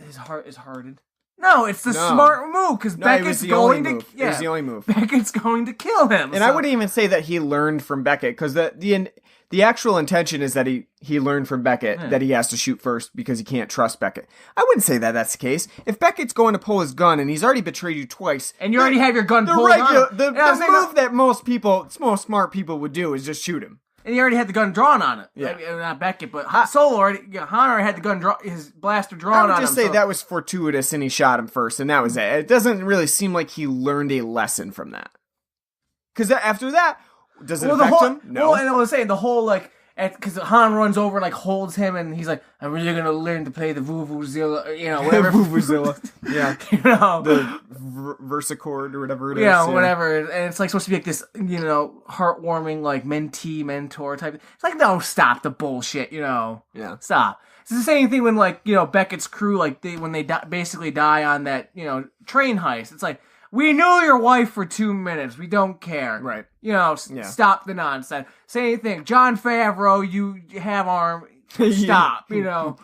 his heart is hardened? No, it's the smart move, because Beckett's going to... It was the only move. Beckett's going to kill him. And I wouldn't even say that he learned from Beckett, because the actual intention is that he learned from Beckett that he has to shoot first because he can't trust Beckett. I wouldn't say that that's the case. If Beckett's going to pull his gun and he's already betrayed you twice... And you already have your gun pulled on The move that most smart people would do is just shoot him. And he already had the gun drawn on it. Yeah. Not Beckett, but Solo Han already had his blaster drawn on him. I would just say that was fortuitous and he shot him first, and that was it. It doesn't really seem like he learned a lesson from that. Because after that, does it affect him? No. Well, and I was saying, the whole, because Han runs over and holds him, and he's like, "I'm really gonna learn to play the Vuvuzela," whatever. Vuvuzela, yeah, the Versachord or whatever it is. Yeah, whatever. And it's supposed to be this, heartwarming mentee mentor type. It's no, stop the bullshit, Yeah, stop. It's the same thing when, like, you know, Beckett's crew, like, when they basically die on that, you know, train heist. It's like, we knew your wife for 2 minutes. We don't care. Right. You know, stop the nonsense. Same thing. John Favreau, you have arm. Stop, you know.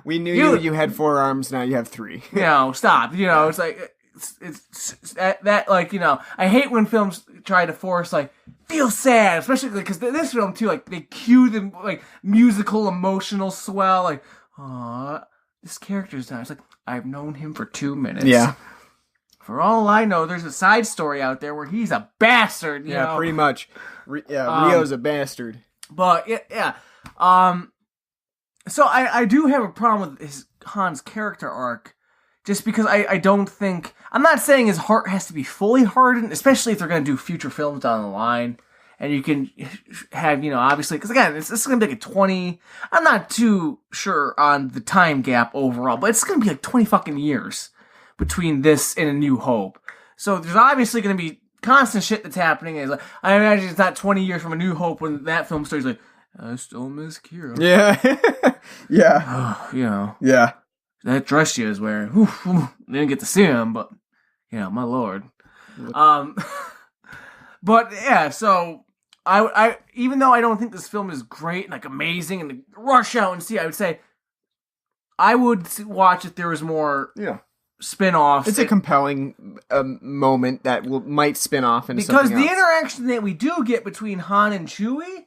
We knew you had 4 arms, now you have 3. You know, stop. You know, it's like, it's that, like, you know, I hate when films try to force, like, feel sad, especially because this film too, like, they cue the, like, musical emotional swell, like, aw, this character's dying. It's like, I've known him for 2 minutes. Yeah. For all I know, there's a side story out there where he's a bastard, you know? Pretty much. Rio's a bastard. But, yeah. So I do have a problem with Han's character arc, just because I don't think... I'm not saying his heart has to be fully hardened, especially if they're going to do future films down the line. And you can have, you know, obviously... Because, again, this is going to be like a 20... I'm not too sure on the time gap overall, but it's going to be like 20 fucking years between this and A New Hope. So there's obviously going to be constant shit that's happening. It's like, I imagine it's not 20 years from A New Hope when that film starts like, I still miss Kira. Yeah. Yeah. You know. Yeah. That dress she was wearing. Didn't get to see him, but, you know, my lord. But, yeah, so, I even though I don't think this film is great and, like, amazing and rush out and see, I would say I would watch if there was more... Yeah. Spin-offs. It's a compelling moment that might spin off into something else. Because the interaction that we do get between Han and Chewie,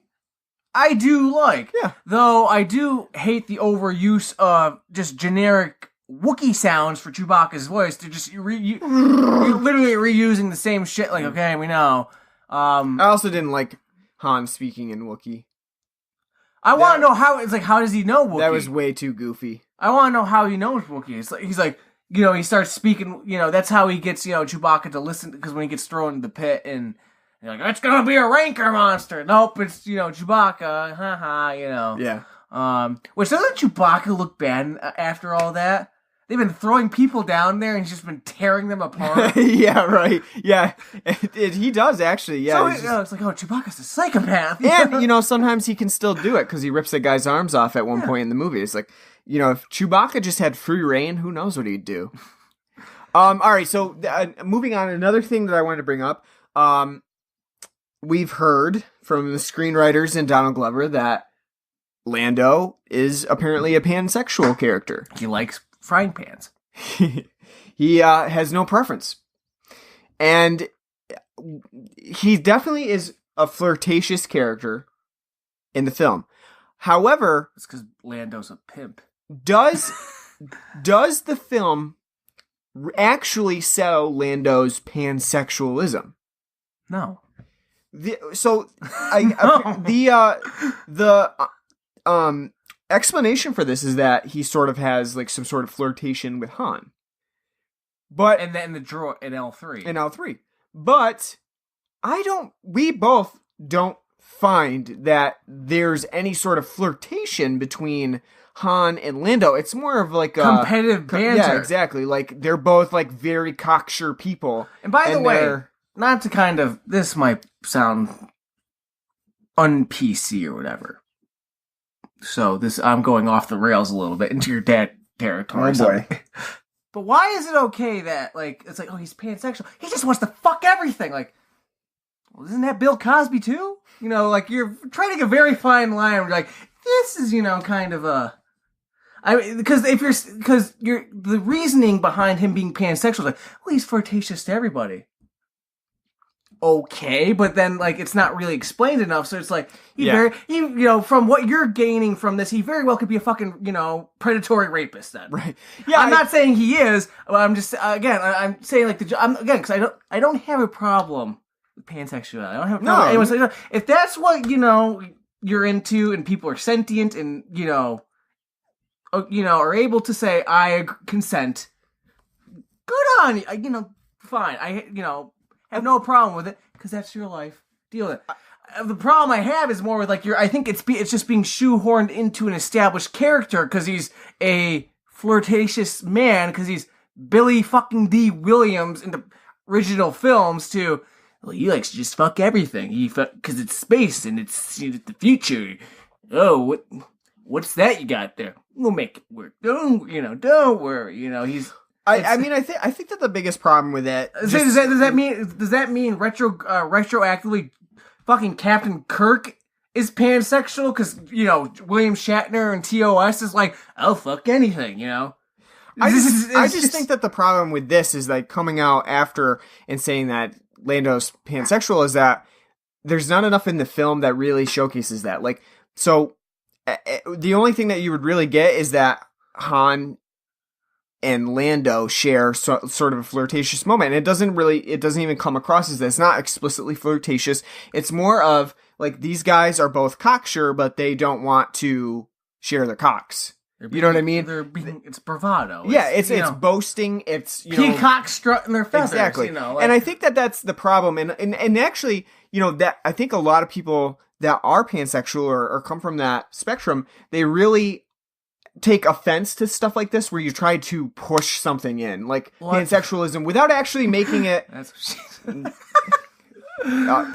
I do like. Yeah. Though I do hate the overuse of just generic Wookiee sounds for Chewbacca's voice. They're just you're literally reusing the same shit. Like, okay, we know. I also didn't like Han speaking in Wookiee. I want to know how. It's like, how does he know Wookiee? That was way too goofy. I want to know how he knows Wookiee. It's like he's like. You know, he starts speaking, you know, that's how he gets, you know, Chewbacca to listen, because when he gets thrown in the pit and you're like, it's gonna be a rancor monster. Nope, it's, you know, Chewbacca, haha, you know. Yeah. Which doesn't Chewbacca look bad after all that? They've been throwing people down there and he's just been tearing them apart. Yeah, right. Yeah. He does, actually, yeah. So it's like, oh, Chewbacca's a psychopath. And, you know, sometimes he can still do it because he rips a guy's arms off at one point in the movie. It's like, you know, if Chewbacca just had free reign, who knows what he'd do. All right, so moving on, another thing that I wanted to bring up. We've heard from the screenwriters and Donald Glover that Lando is apparently a pansexual character. He likes frying pans. He has no preference. And he definitely is a flirtatious character in the film. However... It's because Lando's a pimp. Does the film actually sell Lando's pansexualism? No. The explanation for this is that he sort of has like some sort of flirtation with Han. But and then the droid in L3. In L3. But we both don't find that there's any sort of flirtation between Han and Lando. It's more of like a competitive banter. Yeah, exactly. Like they're both like very cocksure people. And by the way, not to kind of, this might sound un-PC or whatever. So I'm going off the rails a little bit into your dad territory. Oh boy. But why is it okay that, like, it's like, oh, he's pansexual. He just wants to fuck everything. Like, well, isn't that Bill Cosby too? You know, like, you're treading a very fine line where you're like, this is, you know, kind of a... because the reasoning behind him being pansexual is like, well, he's flirtatious to everybody. Okay, but then, like, it's not really explained enough, so it's like, you know, from what you're gaining from this, he very well could be a fucking, you know, predatory rapist then. Right. Yeah. I'm not saying he is, but I'm just, again, I'm saying, like, because I don't have a problem with pansexuality. I don't have a problem with anyone saying, if that's what, you know, you're into, and people are sentient, and, you know, are able to say, I consent, good on you, you know, fine, have no problem with it, because that's your life. Deal with it. The problem I have is more with, like, I think it's just being shoehorned into an established character, because he's a flirtatious man, because he's Billy fucking D. Williams in the original films, to, well, he likes to just fuck everything, because it's space, and it's the future. Oh, what... what's that you got there? We'll make it work. Don't worry. He's. I think that the biggest problem with that does that mean retroactively fucking Captain Kirk is pansexual because William Shatner and TOS is like, I'll fuck anything, I just think that the problem with this is like coming out after and saying that Lando's pansexual is that there's not enough in the film that really showcases that. Like, so the only thing that you would really get is that Han and Lando share sort of a flirtatious moment. And it doesn't even come across as that. It's not explicitly flirtatious. It's more of like, these guys are both cocksure, but they don't want to share their cocks. You know what I mean? It's bravado. Yeah, it's boasting. It's peacock strutting their feathers. Exactly. And I think that that's the problem. And actually, that I think a lot of people that are pansexual or come from that spectrum, they really take offense to stuff like this, where you try to push something in, like pansexualism, without actually making it. That's what she said.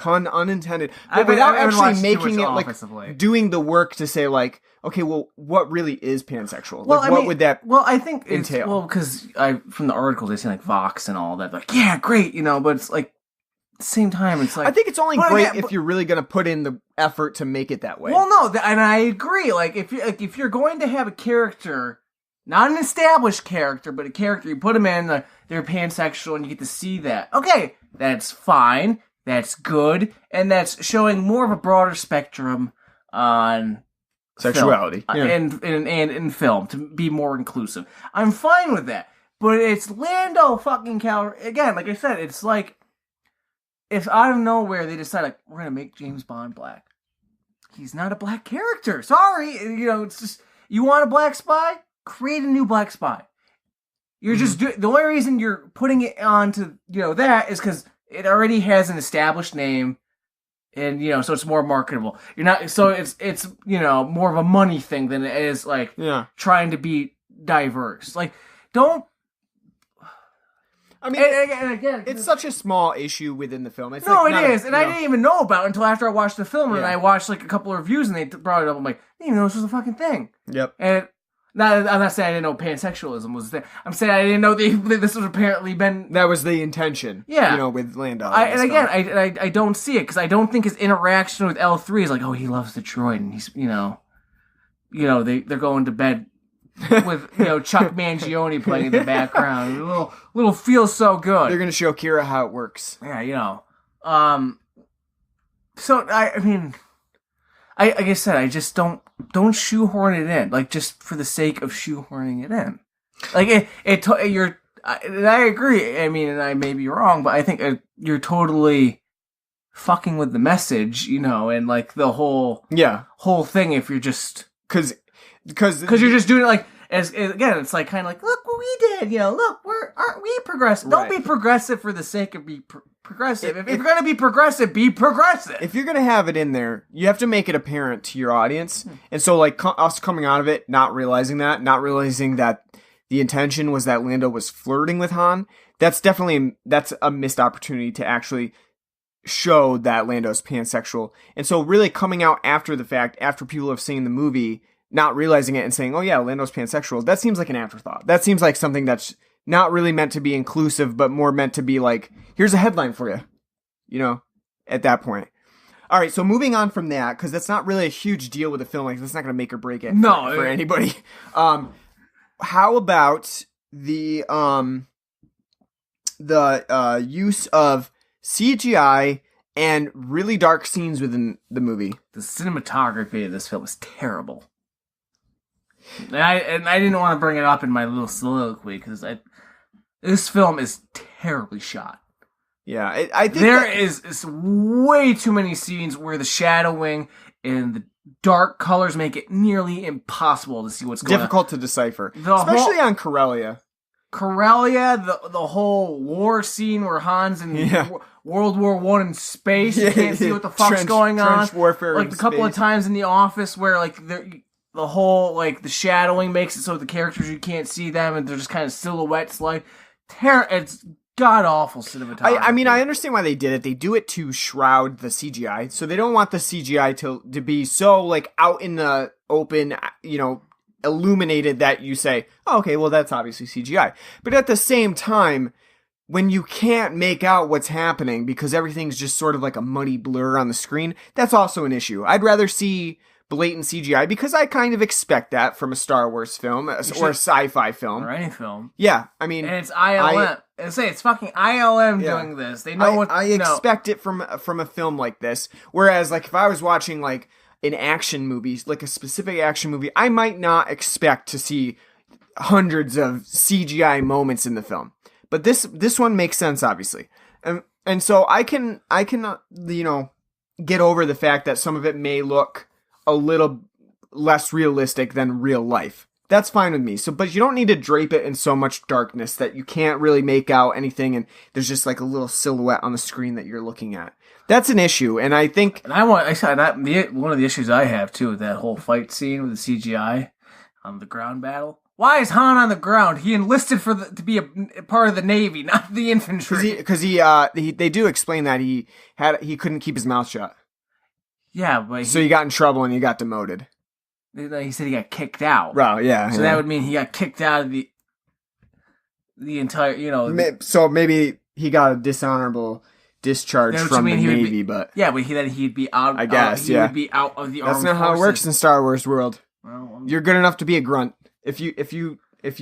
Pun unintended. But without actually making it like doing the work to say like, okay, well, what really is pansexual? Like, what would that? Well, I think entail? Because from the articles I see like Vox and all that, like, yeah, great, but it's like at the same time, it's like, I think it's only great if you're really going to put in the effort to make it that way. Well, no, and I agree. Like, if you're going to have a character, not an established character, but a character, you put them in, they're pansexual, and you get to see that. Okay, that's fine. That's good, and that's showing more of a broader spectrum on sexuality and in film to be more inclusive. I'm fine with that, but it's Lando fucking Calrissian again. Like I said, it's like if out of nowhere they decide like, we're gonna make James Bond black. He's not a black character. Sorry, it's just, you want a black spy? Create a new black spy. You're just the only reason you're putting it onto that is because it already has an established name, and so it's more marketable. You're not, so it's more of a money thing than it is like trying to be diverse. Like, don't. I mean, and again, it's such a small issue within the film. It's it is, and I didn't even know about it until after I watched the film, and I watched like a couple of reviews, and they brought it up. I'm like, I didn't even know this was a fucking thing. Yep. And I'm not saying I didn't know pansexualism was there. I'm saying I didn't know this was apparently been. That was the intention. Yeah. With Lando. I don't see it because I don't think his interaction with L3 is like, oh, he loves the droid, and he's they're going to bed with Chuck Mangione playing in the background. A little feels so good. They're gonna show Kira how it works. Yeah, So I mean, like I said, I just don't shoehorn it in, like, just for the sake of shoehorning it in. Like I agree. I mean, and I may be wrong, but I think you're totally fucking with the message, and like the whole thing. If you're just because you're just doing it like as again, it's like kind of like, look what we did, look, aren't we progressive? Don't be progressive for the sake of being progressive. If you're gonna be progressive, be progressive. If you're gonna have it in there, you have to make it apparent to your audience. And so, like, us coming out of it, not realizing that the intention was that Lando was flirting with Han, that's a missed opportunity to actually show that Lando's pansexual. And so really coming out after the fact, after people have seen the movie, not realizing it and saying, oh yeah, Lando's pansexual, that seems like an afterthought. That seems like something that's not really meant to be inclusive, but more meant to be like, here's a headline for you, at that point. All right, so moving on from that, because that's not really a huge deal with the film. Like, that's not going to make or break it for anybody. How about the use of CGI and really dark scenes within the movie? The cinematography of this film is terrible. And I didn't want to bring it up in my little soliloquy because this film is terribly shot. Yeah, I think there is way too many scenes where the shadowing and the dark colors make it nearly impossible to see what's going on. Difficult to decipher, especially on Corellia. The whole war scene where Han's in World War I in space. You can't see what the fuck's going on. Trench warfare. Like, a couple of times in The Office where like the whole, like, the shadowing makes it so the characters, you can't see them, and they're just kind of silhouettes. Like, it's god-awful cinematography. I mean, I understand why they did it. They do it to shroud the CGI, so they don't want the CGI to be so, like, out in the open, illuminated that you say, oh, okay, well, that's obviously CGI. But at the same time, when you can't make out what's happening because everything's just sort of like a muddy blur on the screen, that's also an issue. I'd rather see blatant CGI because I kind of expect that from a Star Wars film or a sci-fi film. Or any film. Yeah, I mean... And it's ILM. It's fucking ILM doing this. They know I expect it from a film like this. Whereas, like, if I was watching, like, an action movie, like a specific action movie, I might not expect to see hundreds of CGI moments in the film. But this one makes sense, obviously. And so I can get over the fact that some of it may look a little less realistic than real life. That's fine with me. But you don't need to drape it in so much darkness that you can't really make out anything and there's just like a little silhouette on the screen that you're looking at. That's an issue, and I think... And one of the issues I have, too, with that whole fight scene with the CGI on the ground battle. Why is Han on the ground? He enlisted to be a part of the Navy, not the infantry. Because they do explain that he couldn't keep his mouth shut. Yeah, but so he got in trouble and he got demoted. He said he got kicked out. Well, yeah. So that would mean he got kicked out of the entire, So maybe he got a dishonorable discharge from the Navy, but he'd be out. I guess, he would be out of the armed forces. That's not how it works in Star Wars world. Well, you're good enough to be a grunt. If you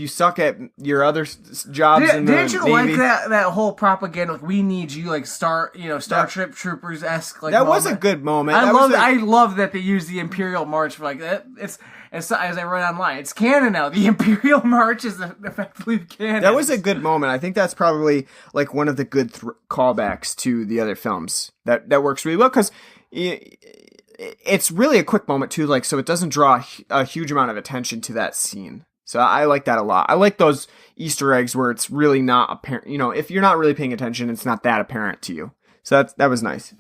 suck at your other jobs in the Navy... Didn't you like that whole propaganda? Like, we need you, like Starship Troopers-esque. Like, that was a good moment. I love that they use the Imperial March for like that. It's as I read online, it's canon now. The Imperial March is effectively canon. That was a good moment. I think that's probably like one of the good callbacks to the other films. That works really well because it's really a quick moment too. Like, so it doesn't draw a huge amount of attention to that scene. So I like that a lot. I like those Easter eggs where it's really not apparent. If you're not really paying attention, it's not that apparent to you. So that was nice.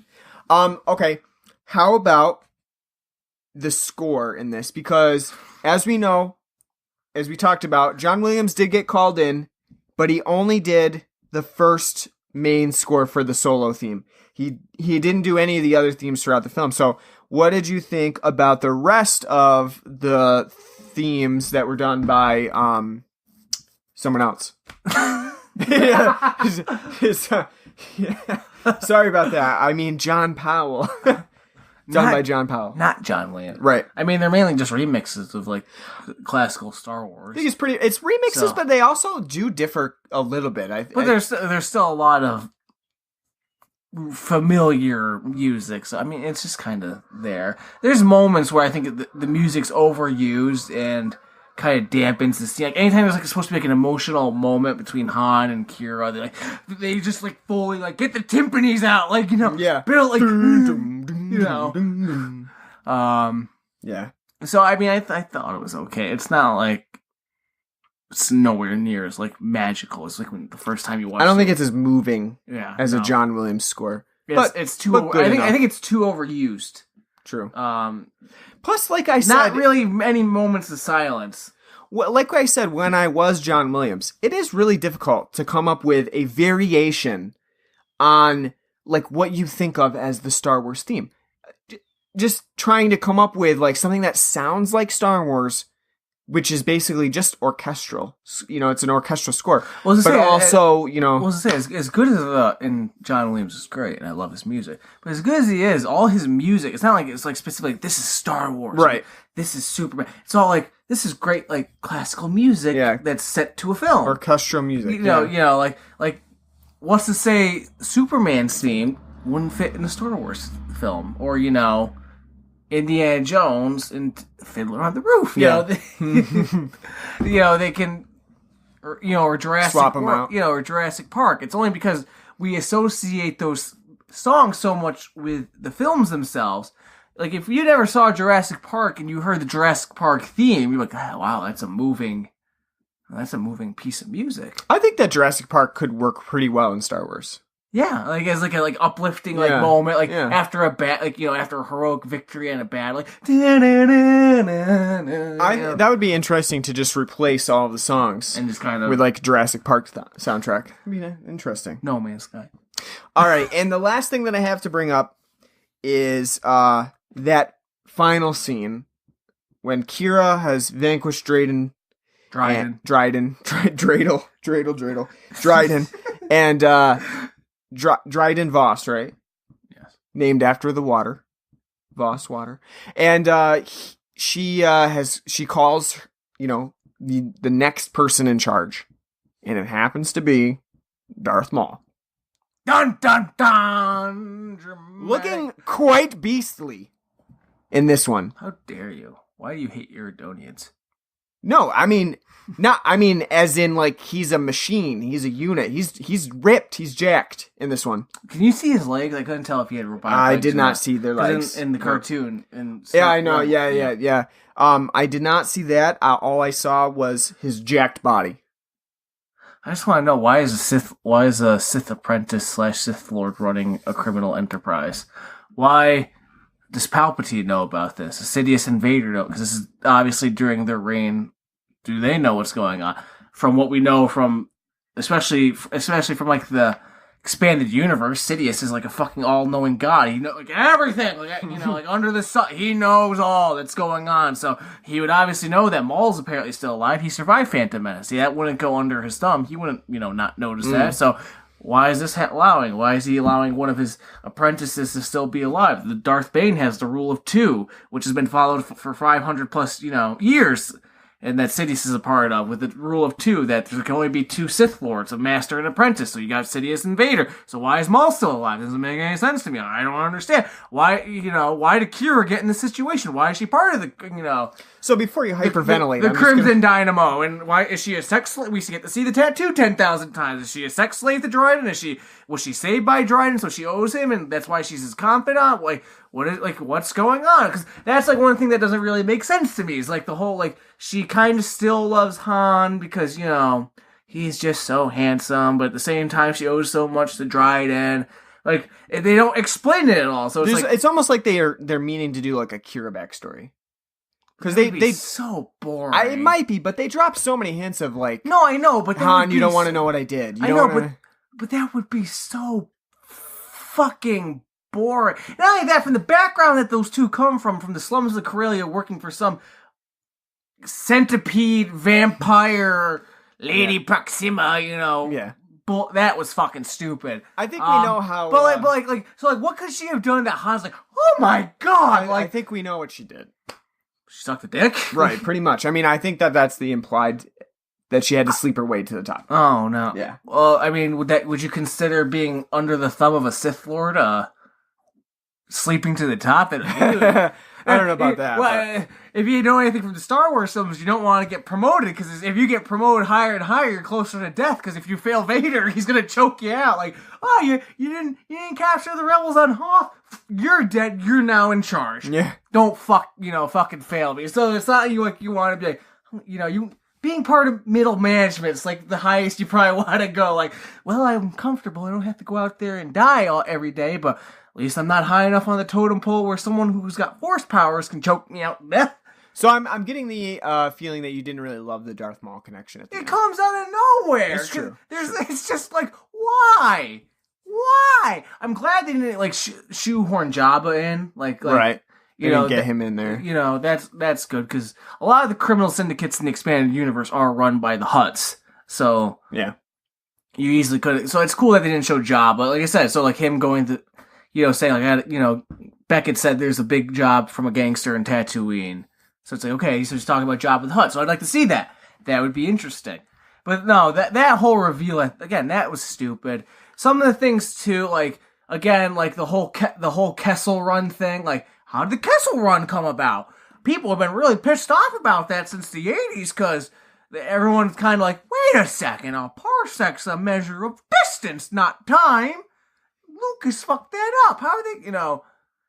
Okay. How about the score in this? Because as we know, as we talked about, John Williams did get called in, but he only did the first main score for the solo theme. He didn't do any of the other themes throughout the film. So what did you think about the rest of the themes that were done by someone else? Sorry about that. I mean John Powell. By John Powell. Not John Williams. Right. I mean, they're mainly just remixes of like classical Star Wars. I think it's remixes, but they also do differ a little bit. There's still a lot of familiar music, so I mean it's just kind of there. There's moments where I think the music's overused and kind of dampens the scene. Like anytime there's like supposed to be like an emotional moment between Han and Kira, they just like fully like get the timpanis out, like build like yeah. So I mean I thought it was okay. It's not like it's nowhere near as like magical as like when the first time you watch it. I don't think it's as moving as a John Williams score. It's too. I think it's too overused. True. Plus, like I said, not really many moments of silence. Well, like I said, when I was John Williams, it is really difficult to come up with a variation on like what you think of as the Star Wars theme. Just trying to come up with like something that sounds like Star Wars, which is basically just orchestral. It's an orchestral score. As good as and John Williams is great, and I love his music. But as good as he is, all his music, it's not like it's like specifically this is Star Wars, right? This is Superman. It's all like this is great, like classical music that's set to a film, orchestral music. Like what's to say Superman's theme wouldn't fit in a Star Wars film, or Indiana Jones and Fiddler on the Roof. They can, or Jurassic swap them out. Or Jurassic Park. It's only because we associate those songs so much with the films themselves. Like if you never saw Jurassic Park and you heard the Jurassic Park theme, you're like, oh, wow, that's a moving piece of music. I think that Jurassic Park could work pretty well in Star Wars. Yeah, like as like a uplifting moment, after a after a heroic victory and a battle, that would be interesting to just replace all of the songs and just kind of with like Jurassic Park soundtrack. I mean, interesting. No Man's Sky. All right, and the last thing that I have to bring up is that final scene when Kira has vanquished Dryden, and Dryden, and Dryden Voss, right? Yes. Named after the water, Voss water, and she calls, the next person in charge, and it happens to be Darth Maul. Dun dun dun! Dramatic. Looking quite beastly in this one. How dare you? Why do you hate Iridonians? No, as in, like, he's a machine. He's a unit. He's ripped. He's jacked in this one. Can you see his legs? I couldn't tell if he had robotic legs. I did not see their legs. In the cartoon. Yeah, I know. Yeah. I did not see that. All I saw was his jacked body. I just want to know, why is a Sith apprentice / Sith Lord running a criminal enterprise? Why does Palpatine know about this? Does Sidious and Vader know? Because this is obviously during their reign. Do they know what's going on? From what we know from, especially from like the expanded universe, Sidious is like a fucking all-knowing god. He knows like everything, like under the sun. He knows all that's going on. So he would obviously know that Maul's apparently still alive. He survived Phantom Menace. See, that wouldn't go under his thumb. He wouldn't, not notice that. So why is this allowing? Why is he allowing one of his apprentices to still be alive? The Darth Bane has the rule of 2, which has been followed for 500 plus, years. And that Sidious is a part of, with the rule of 2, that there can only be 2 Sith Lords, a Master and Apprentice. So you got Sidious and Vader. So why is Maul still alive? It doesn't make any sense to me. I don't understand. Why did Kira get in this situation? Why is she part of the, So before you hyperventilate... The Crimson Dynamo. And why is she a sex slave? We get to see the tattoo 10,000 times. Is she a sex slave to Dryden? Was she saved by Dryden, so she owes him, and that's why she's his confidant? What's going on? Because that's like one thing that doesn't really make sense to me. Is like the whole she kind of still loves Han because he's just so handsome, but at the same time she owes so much to Dryden. Like they don't explain it at all. So it's almost like they're meaning to do like a Kira backstory. Because they so boring. It might be, but they drop so many hints of like. No, I know, but Han, you don't want to know what I did. But that would be so fucking boring. Not only that, from the background that those two come from the slums of Corellia, working for some centipede vampire lady Proxima, Yeah. That was fucking stupid. I think we know how. But what could she have done that Han's like, oh my god? I think we know what she did. She sucked a dick? Right, pretty much. I mean, I think that's the implied that she had to sleep her way to the top. Oh no. Yeah. Well, I mean, would you consider being under the thumb of a Sith Lord sleeping to the top? I don't know about that. Well, if you know anything from the Star Wars films, you don't want to get promoted, because if you get promoted higher and higher, you're closer to death. Because if you fail Vader, he's gonna choke you out. Like, oh, you didn't capture the rebels on Hoth. You're dead. You're now in charge. Yeah. Don't fucking fail me. So it's not you want to be like, you. Being part of middle management is like the highest you probably want to go. Like, well, I'm comfortable. I don't have to go out there and die every day, but at least I'm not high enough on the totem pole where someone who's got force powers can choke me out to death. So I'm getting the feeling that you didn't really love the Darth Maul connection at the end. It comes out of nowhere. It's true. It's just like, why? Why? I'm glad they didn't shoehorn Jabba in. Right. Get him in there. That's good, because a lot of the criminal syndicates in the expanded universe are run by the Hutts. So yeah, you easily could. So it's cool that they didn't show Jabba. Like I said, so like him going to, saying Beckett said there's a big job from a gangster in Tatooine. So it's like, okay, so he's talking about Jabba the Hutt. So I'd like to see that. That would be interesting. But no, that whole reveal, again, that was stupid. Some of the things too, the whole Kessel Run thing, how did the Kessel Run come about? People have been really pissed off about that since the 80s, because everyone's kind of like, wait a second, a parsec's a measure of distance, not time. Lucas fucked that up. How they,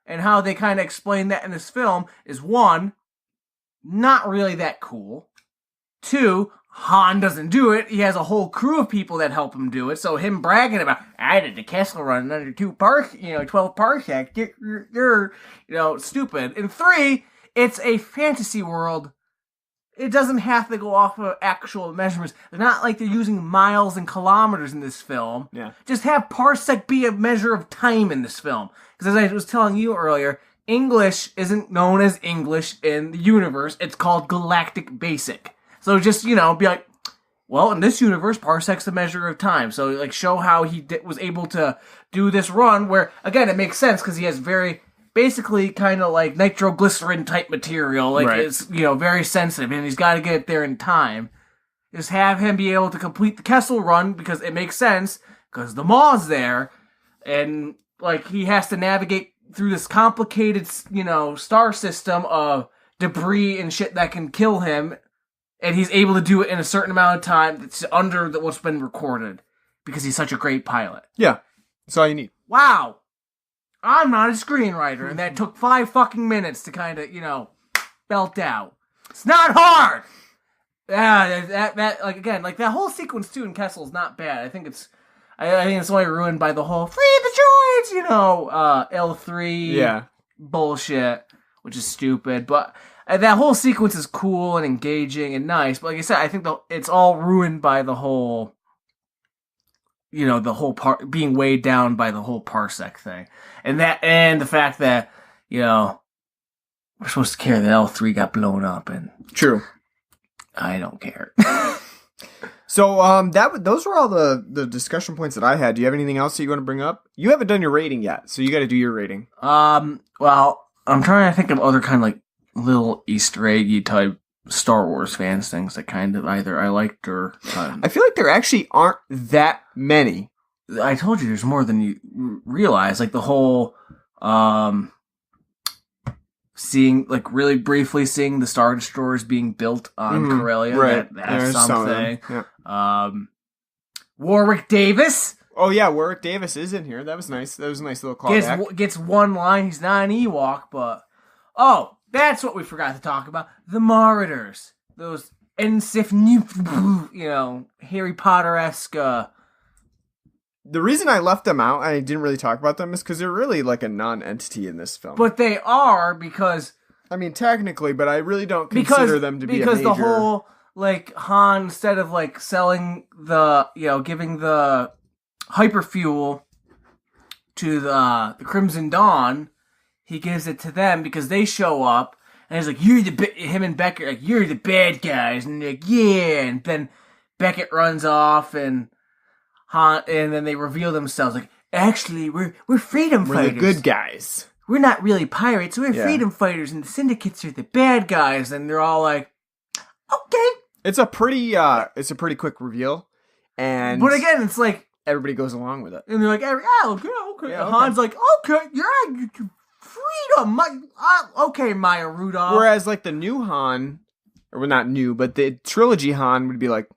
and how they kind of explain that in this film is, 1, not really that cool. 2, Han doesn't do it. He has a whole crew of people that help him do it. So him bragging about, I did the Kessel Run under 12 parsecs, you're stupid. And 3, it's a fantasy world. It doesn't have to go off of actual measurements. They're not like they're using miles and kilometers in this film. Yeah. Just have parsec be a measure of time in this film. Because as I was telling you earlier, English isn't known as English in the universe. It's called Galactic Basic. So just, be like, well, in this universe, parsec's the measure of time. So, like, show how he was able to do this run where, again, it makes sense because he has basically kind of like nitroglycerin type material. Like, it's, very sensitive, and he's got to get it there in time. Just have him be able to complete the Kessel run because it makes sense because the Maw's there, and, like, he has to navigate through this complicated, star system of debris and shit that can kill him, and he's able to do it in a certain amount of time that's under what's been recorded because he's such a great pilot. Yeah. That's all you need. Wow. I'm not a screenwriter, and that took 5 fucking minutes to kind of, belt out. It's not hard! Yeah, that like, again, like, that whole sequence, too, in Kessel is not bad. I think it's only ruined by the whole free the droids, L3 bullshit, which is stupid. But that whole sequence is cool and engaging and nice. But like I said, I think it's all ruined by the whole, the whole part being weighed down by the whole parsec thing, and the fact that we're supposed to care that L3 got blown up, and true. I don't care. So those were all the discussion points that I had. Do you have anything else that you want to bring up? You haven't done your rating yet, so you got to do your rating. Well, I'm trying to think of other kind of like little Easter eggy type Star Wars fans things that kind of either I liked or I feel like there actually aren't that many. I told you there's more than you realize. Like the whole seeing, like, really briefly seeing the Star Destroyers being built on Corellia. Right. That's something. Yeah. Warwick Davis. Oh, yeah, Warwick Davis is in here. That was nice. That was a nice little callback. Gets one line. He's not an Ewok, but... Oh, that's what we forgot to talk about. The Marauders. Those Ensif, Harry Potter-esque... The reason I left them out, I didn't really talk about them, is because they're really like a non-entity in this film. But they are, because... I mean, technically, but I really don't consider them to be a major... Because the whole, like, Han, instead of, like, selling the, giving the hyperfuel to the Crimson Dawn, he gives it to them because they show up, and he's like, him and Beckett are like, you're the bad guys, and they're like, yeah, and then Beckett runs off, and then they reveal themselves like, actually, we're freedom fighters. We're the good guys. We're not really pirates. We're freedom fighters, and the syndicates are the bad guys. And they're all like, okay. It's a pretty quick reveal, but again, it's like everybody goes along with it, and they're like, okay. Yeah, Han's like, okay, yeah, freedom, okay, Maya Rudolph. Whereas like the new Han, or well, not new, but the trilogy Han would be like,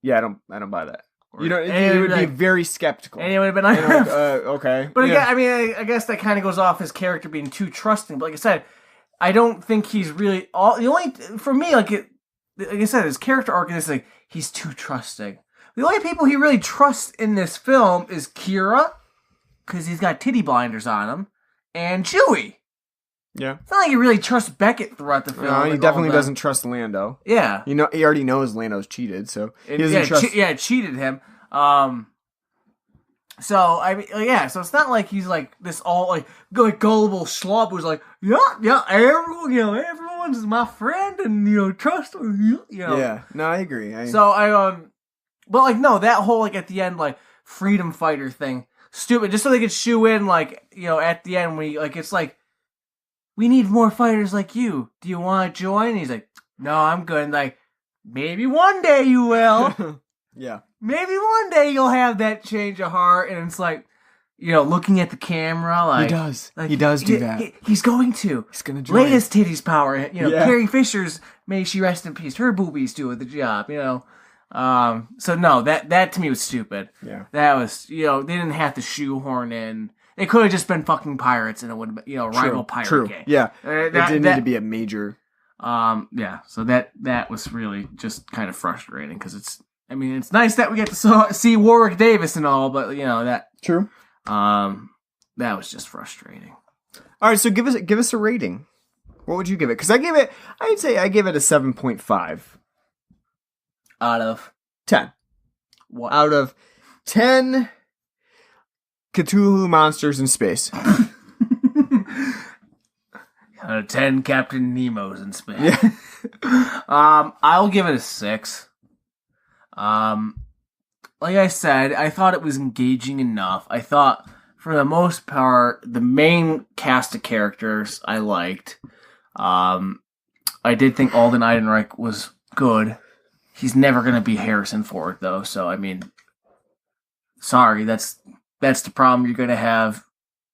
yeah, I don't buy that. You would be very skeptical. And it would have been like, okay. But again, I mean, I guess that kind of goes off his character being too trusting. But like I said, I don't think he's really for me, like I said, his character arc is like, he's too trusting. The only people he really trusts in this film is Kira, because he's got titty blinders on him, and Chewie. Yeah. It's not like he really trusts Beckett throughout the film. No, he definitely doesn't trust Lando. Yeah. He already knows Lando's cheated, so he doesn't trust... cheated him. So, I mean, so it's not like he's like this all, like gullible schlub who's like, everyone's my friend, and, trust him, Yeah, no, I agree. But like, no, that whole, like, at the end, like, freedom fighter thing, stupid, just so they could shoe in, like, at the end, it's like, we need more fighters like you. Do you want to join? And he's like, no, I'm good. And like, maybe one day you will. Yeah. Maybe one day you'll have that change of heart. And it's like, looking at the camera, like... He does. Like, he does do that. He's going to. He's going to join. Latest titties power. Carrie Fisher's, may she rest in peace. Her boobies do the job, So no, that to me was stupid. Yeah. That was, they didn't have to shoehorn in... They could have just been fucking pirates, and it would have been, rival pirate game. Yeah, it didn't need to be a major. Yeah. So that was really just kind of frustrating because it's nice that we get to see Warwick Davis and all, but that. True. That was just frustrating. All right, so give us a rating. What would you give it? Because I'd say I give it a 7.5 out of 10. What? Out of 10. Cthulhu monsters in space. Out of 10 Captain Nemos in space. I'll give it a 6. Like I said, I thought it was engaging enough. I thought, for the most part, the main cast of characters I liked. I did think Alden Ehrenreich was good. He's never going to be Harrison Ford, though. So, I mean, sorry, that's the problem you're going to have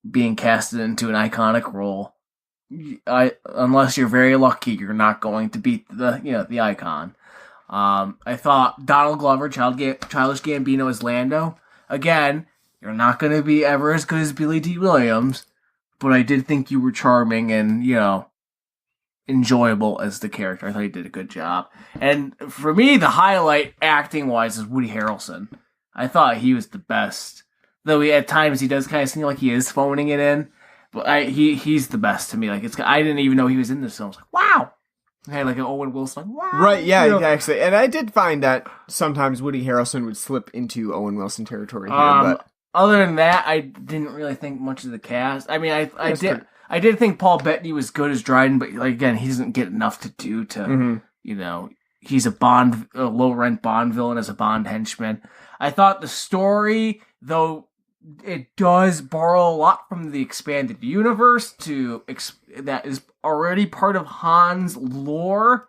being casted into an iconic role. Unless you're very lucky, you're not going to beat the icon. I thought Donald Glover, Childish Gambino as Lando. Again, you're not going to be ever as good as Billy D. Williams, but I did think you were charming and, enjoyable as the character. I thought you did a good job. And for me, the highlight acting-wise is Woody Harrelson. I thought he was the best. Though at times he does kind of seem like he is phoning it in, but he's the best to me. Like I didn't even know he was in this film. I was like, wow. I had like an Owen Wilson, like, wow. Right, yeah, actually. And I did find that sometimes Woody Harrelson would slip into Owen Wilson territory here, but other than that, I didn't really think much of the cast. I mean, I did think Paul Bettany was good as Dryden, but again, he doesn't get enough to do to, he's a low-rent Bond villain as a Bond henchman. I thought the story, though it does borrow a lot from the expanded universe that is already part of Han's lore,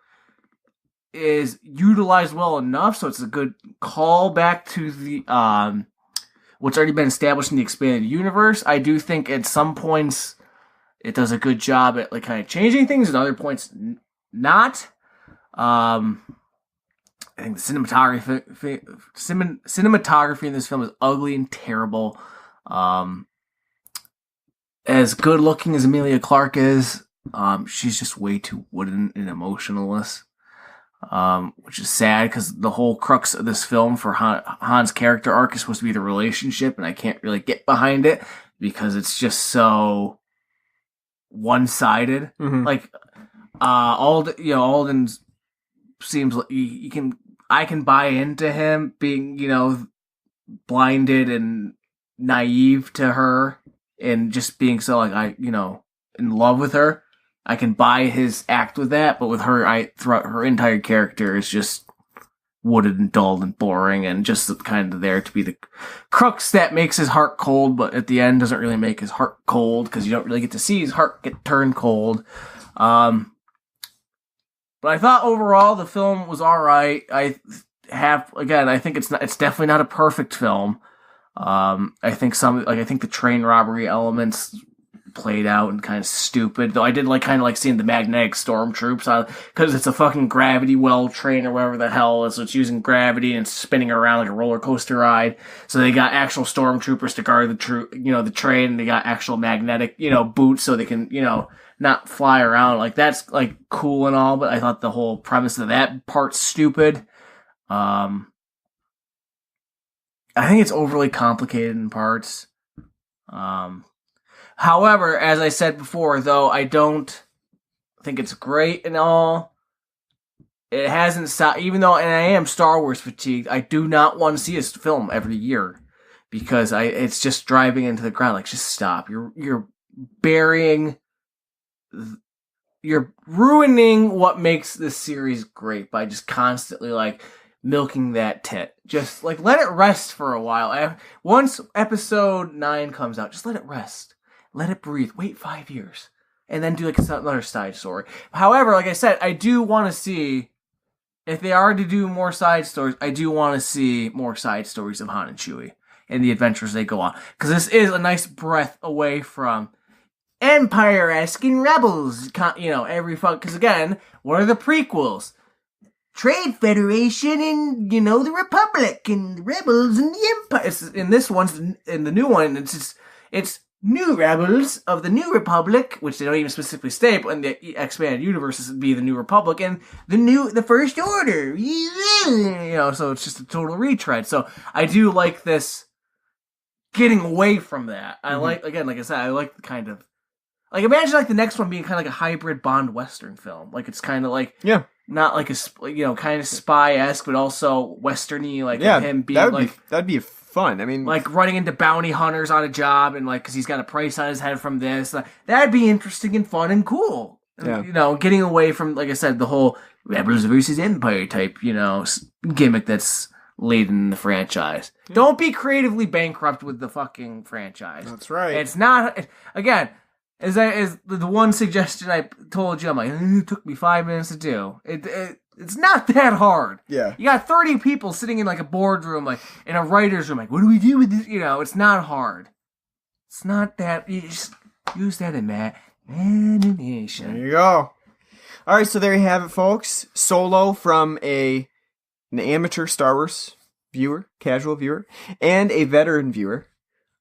is utilized well enough, so it's a good callback to the what's already been established in the expanded universe. I do think at some points it does a good job at like kind of changing things, at other points not. I think the cinematography in this film is ugly and terrible. As good looking as Emilia Clarke is, she's just way too wooden and emotionless. Which is sad because the whole crux of this film for Han's character arc is supposed to be the relationship, and I can't really get behind it because it's just so one-sided. Mm-hmm. Like Alden seems like I can buy into him being blinded and naive to her and just being so like in love with her. I can buy his act with that, but with her, throughout her entire character is just wooded and dull and boring and just kind of there to be the crux that makes his heart cold, but at the end doesn't really make his heart cold because you don't really get to see his heart get turned cold. But I thought overall the film was all right. I think it's definitely not a perfect film. I think the train robbery elements played out and kind of stupid, though I did kind of seeing the magnetic stormtroops because it's a fucking gravity well train or whatever the hell is. So it's using gravity and it's spinning around like a roller coaster ride. So they got actual stormtroopers to guard the train, and they got actual magnetic boots so they can not fly around. Like that's like cool and all, but I thought the whole premise of that part's stupid. I think it's overly complicated in parts. However, as I said before, though, I don't think it's great and all. It hasn't stopped, even though, and I am Star Wars fatigued, I do not want to see this film every year because it's just driving into the ground. Like, just stop. You're ruining what makes this series great by just constantly milking that tit. Just let it rest for a while. Once episode 9 comes out, just let it rest. Let it breathe. Wait 5 years. And then do another side story. However, like I said, I do want to see, if they are to do more side stories, I do want to see more side stories of Han and Chewie and the adventures they go on. Because this is a nice breath away from Empire-esque and Rebels. Because again, what are the prequels? Trade Federation and, the Republic and the Rebels and the Empire. In the new one, it's New Rebels of the New Republic, which they don't even specifically state, but in the expanded universe, this would be the New Republic, and the First Order. So it's just a total retread. So I do like this getting away from that. I like I said, I like the kind of, imagine the next one being kind of like a hybrid Bond Western film. It's kind of not like a, kind of spy-esque, but also Western-y, him being that'd be fun. I mean, running into bounty hunters on a job and because he's got a price on his head from this. That'd be interesting and fun and cool. Yeah. You know, getting away from, like I said, the whole Rebels versus Empire type, you know, gimmick that's laden in the franchise. Yeah. Don't be creatively bankrupt with the fucking franchise. That's right. It's not, again, as the one suggestion I told you, I'm like, it took me 5 minutes to do. It's not that hard. Yeah. You got 30 people sitting in like a boardroom, like in a writer's room, like, what do we do with this? You know, it's not hard. It's not that, you just use that imagination. There you go. All right, so there you have it, folks. Solo from an amateur Star Wars viewer, casual viewer, and a veteran viewer.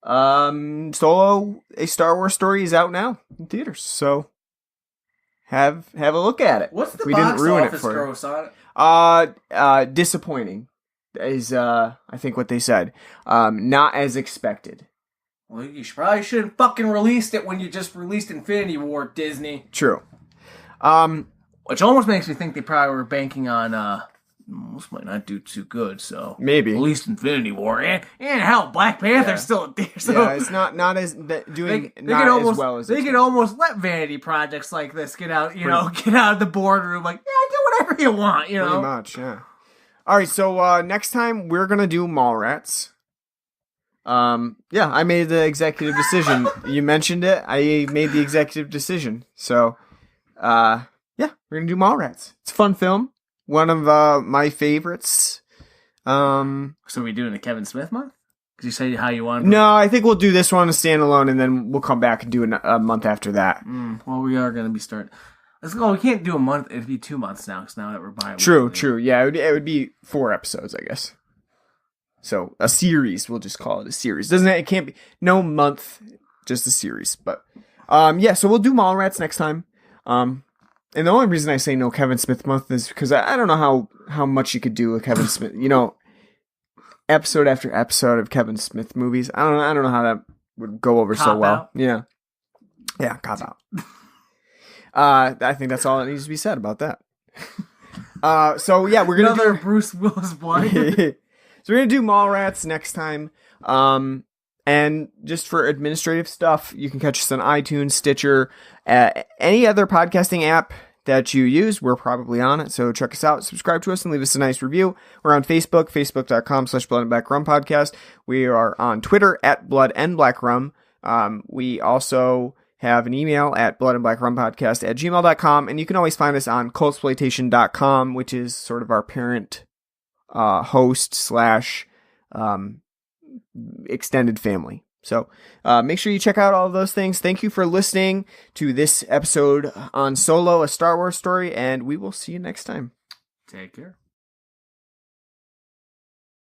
Solo, a Star Wars story, is out now in theaters, so have a look at it. What's the box office gross on it? Disappointing is I think what they said. Not as expected. Well, you shouldn't fucking released it when you just released Infinity War, Disney. True. Which almost makes me think they probably were banking on this might not do too good, so maybe released Infinity War and hell, Black Panther's still in there. So yeah, it's not as doing they not almost, as well as they can almost let vanity projects like this get out. Get out of the boardroom. Like, yeah, do whatever you want. You know, pretty much. Yeah. All right, so next time we're gonna do Mallrats. Yeah, I made the executive decision. You mentioned it. I made the executive decision. So, yeah, we're gonna do Mallrats. It's a fun film. One of my favorites. So are we doing a Kevin Smith month? Because you said how you want. No, I think we'll do this one a standalone, and then we'll come back and do a month after that. Well, we are gonna be starting. Let's go. We can't do a month. It'd be 2 months now. Because now that we're buying. True. Yeah, it would be 4 episodes, I guess. So a series, we'll just call it a series. It can't be no month, just a series. But yeah, so we'll do Mallrats next time. And the only reason I say no Kevin Smith month is because I don't know how much you could do with Kevin Smith. You know, episode after episode of Kevin Smith movies. I don't know how that would go over so well. Yeah, cop out. I think that's all that needs to be said about that. So yeah, we're gonna do Bruce Willis blind. So we're going to do Mallrats next time. And just for administrative stuff, you can catch us on iTunes, Stitcher, any other podcasting app that you use. We're probably on it. So check us out, subscribe to us, and leave us a nice review. We're on Facebook, facebook.com/Blood and Black Rum Podcast. We are on Twitter @Blood and Black Rum. We also have an email at bloodandblackrumpodcast@gmail.com. And you can always find us on cultsploitation.com, which is sort of our parent host / extended family. So make sure you check out all of those things. Thank you for listening to this episode on Solo, a Star Wars story, and we will see you next time. Take care.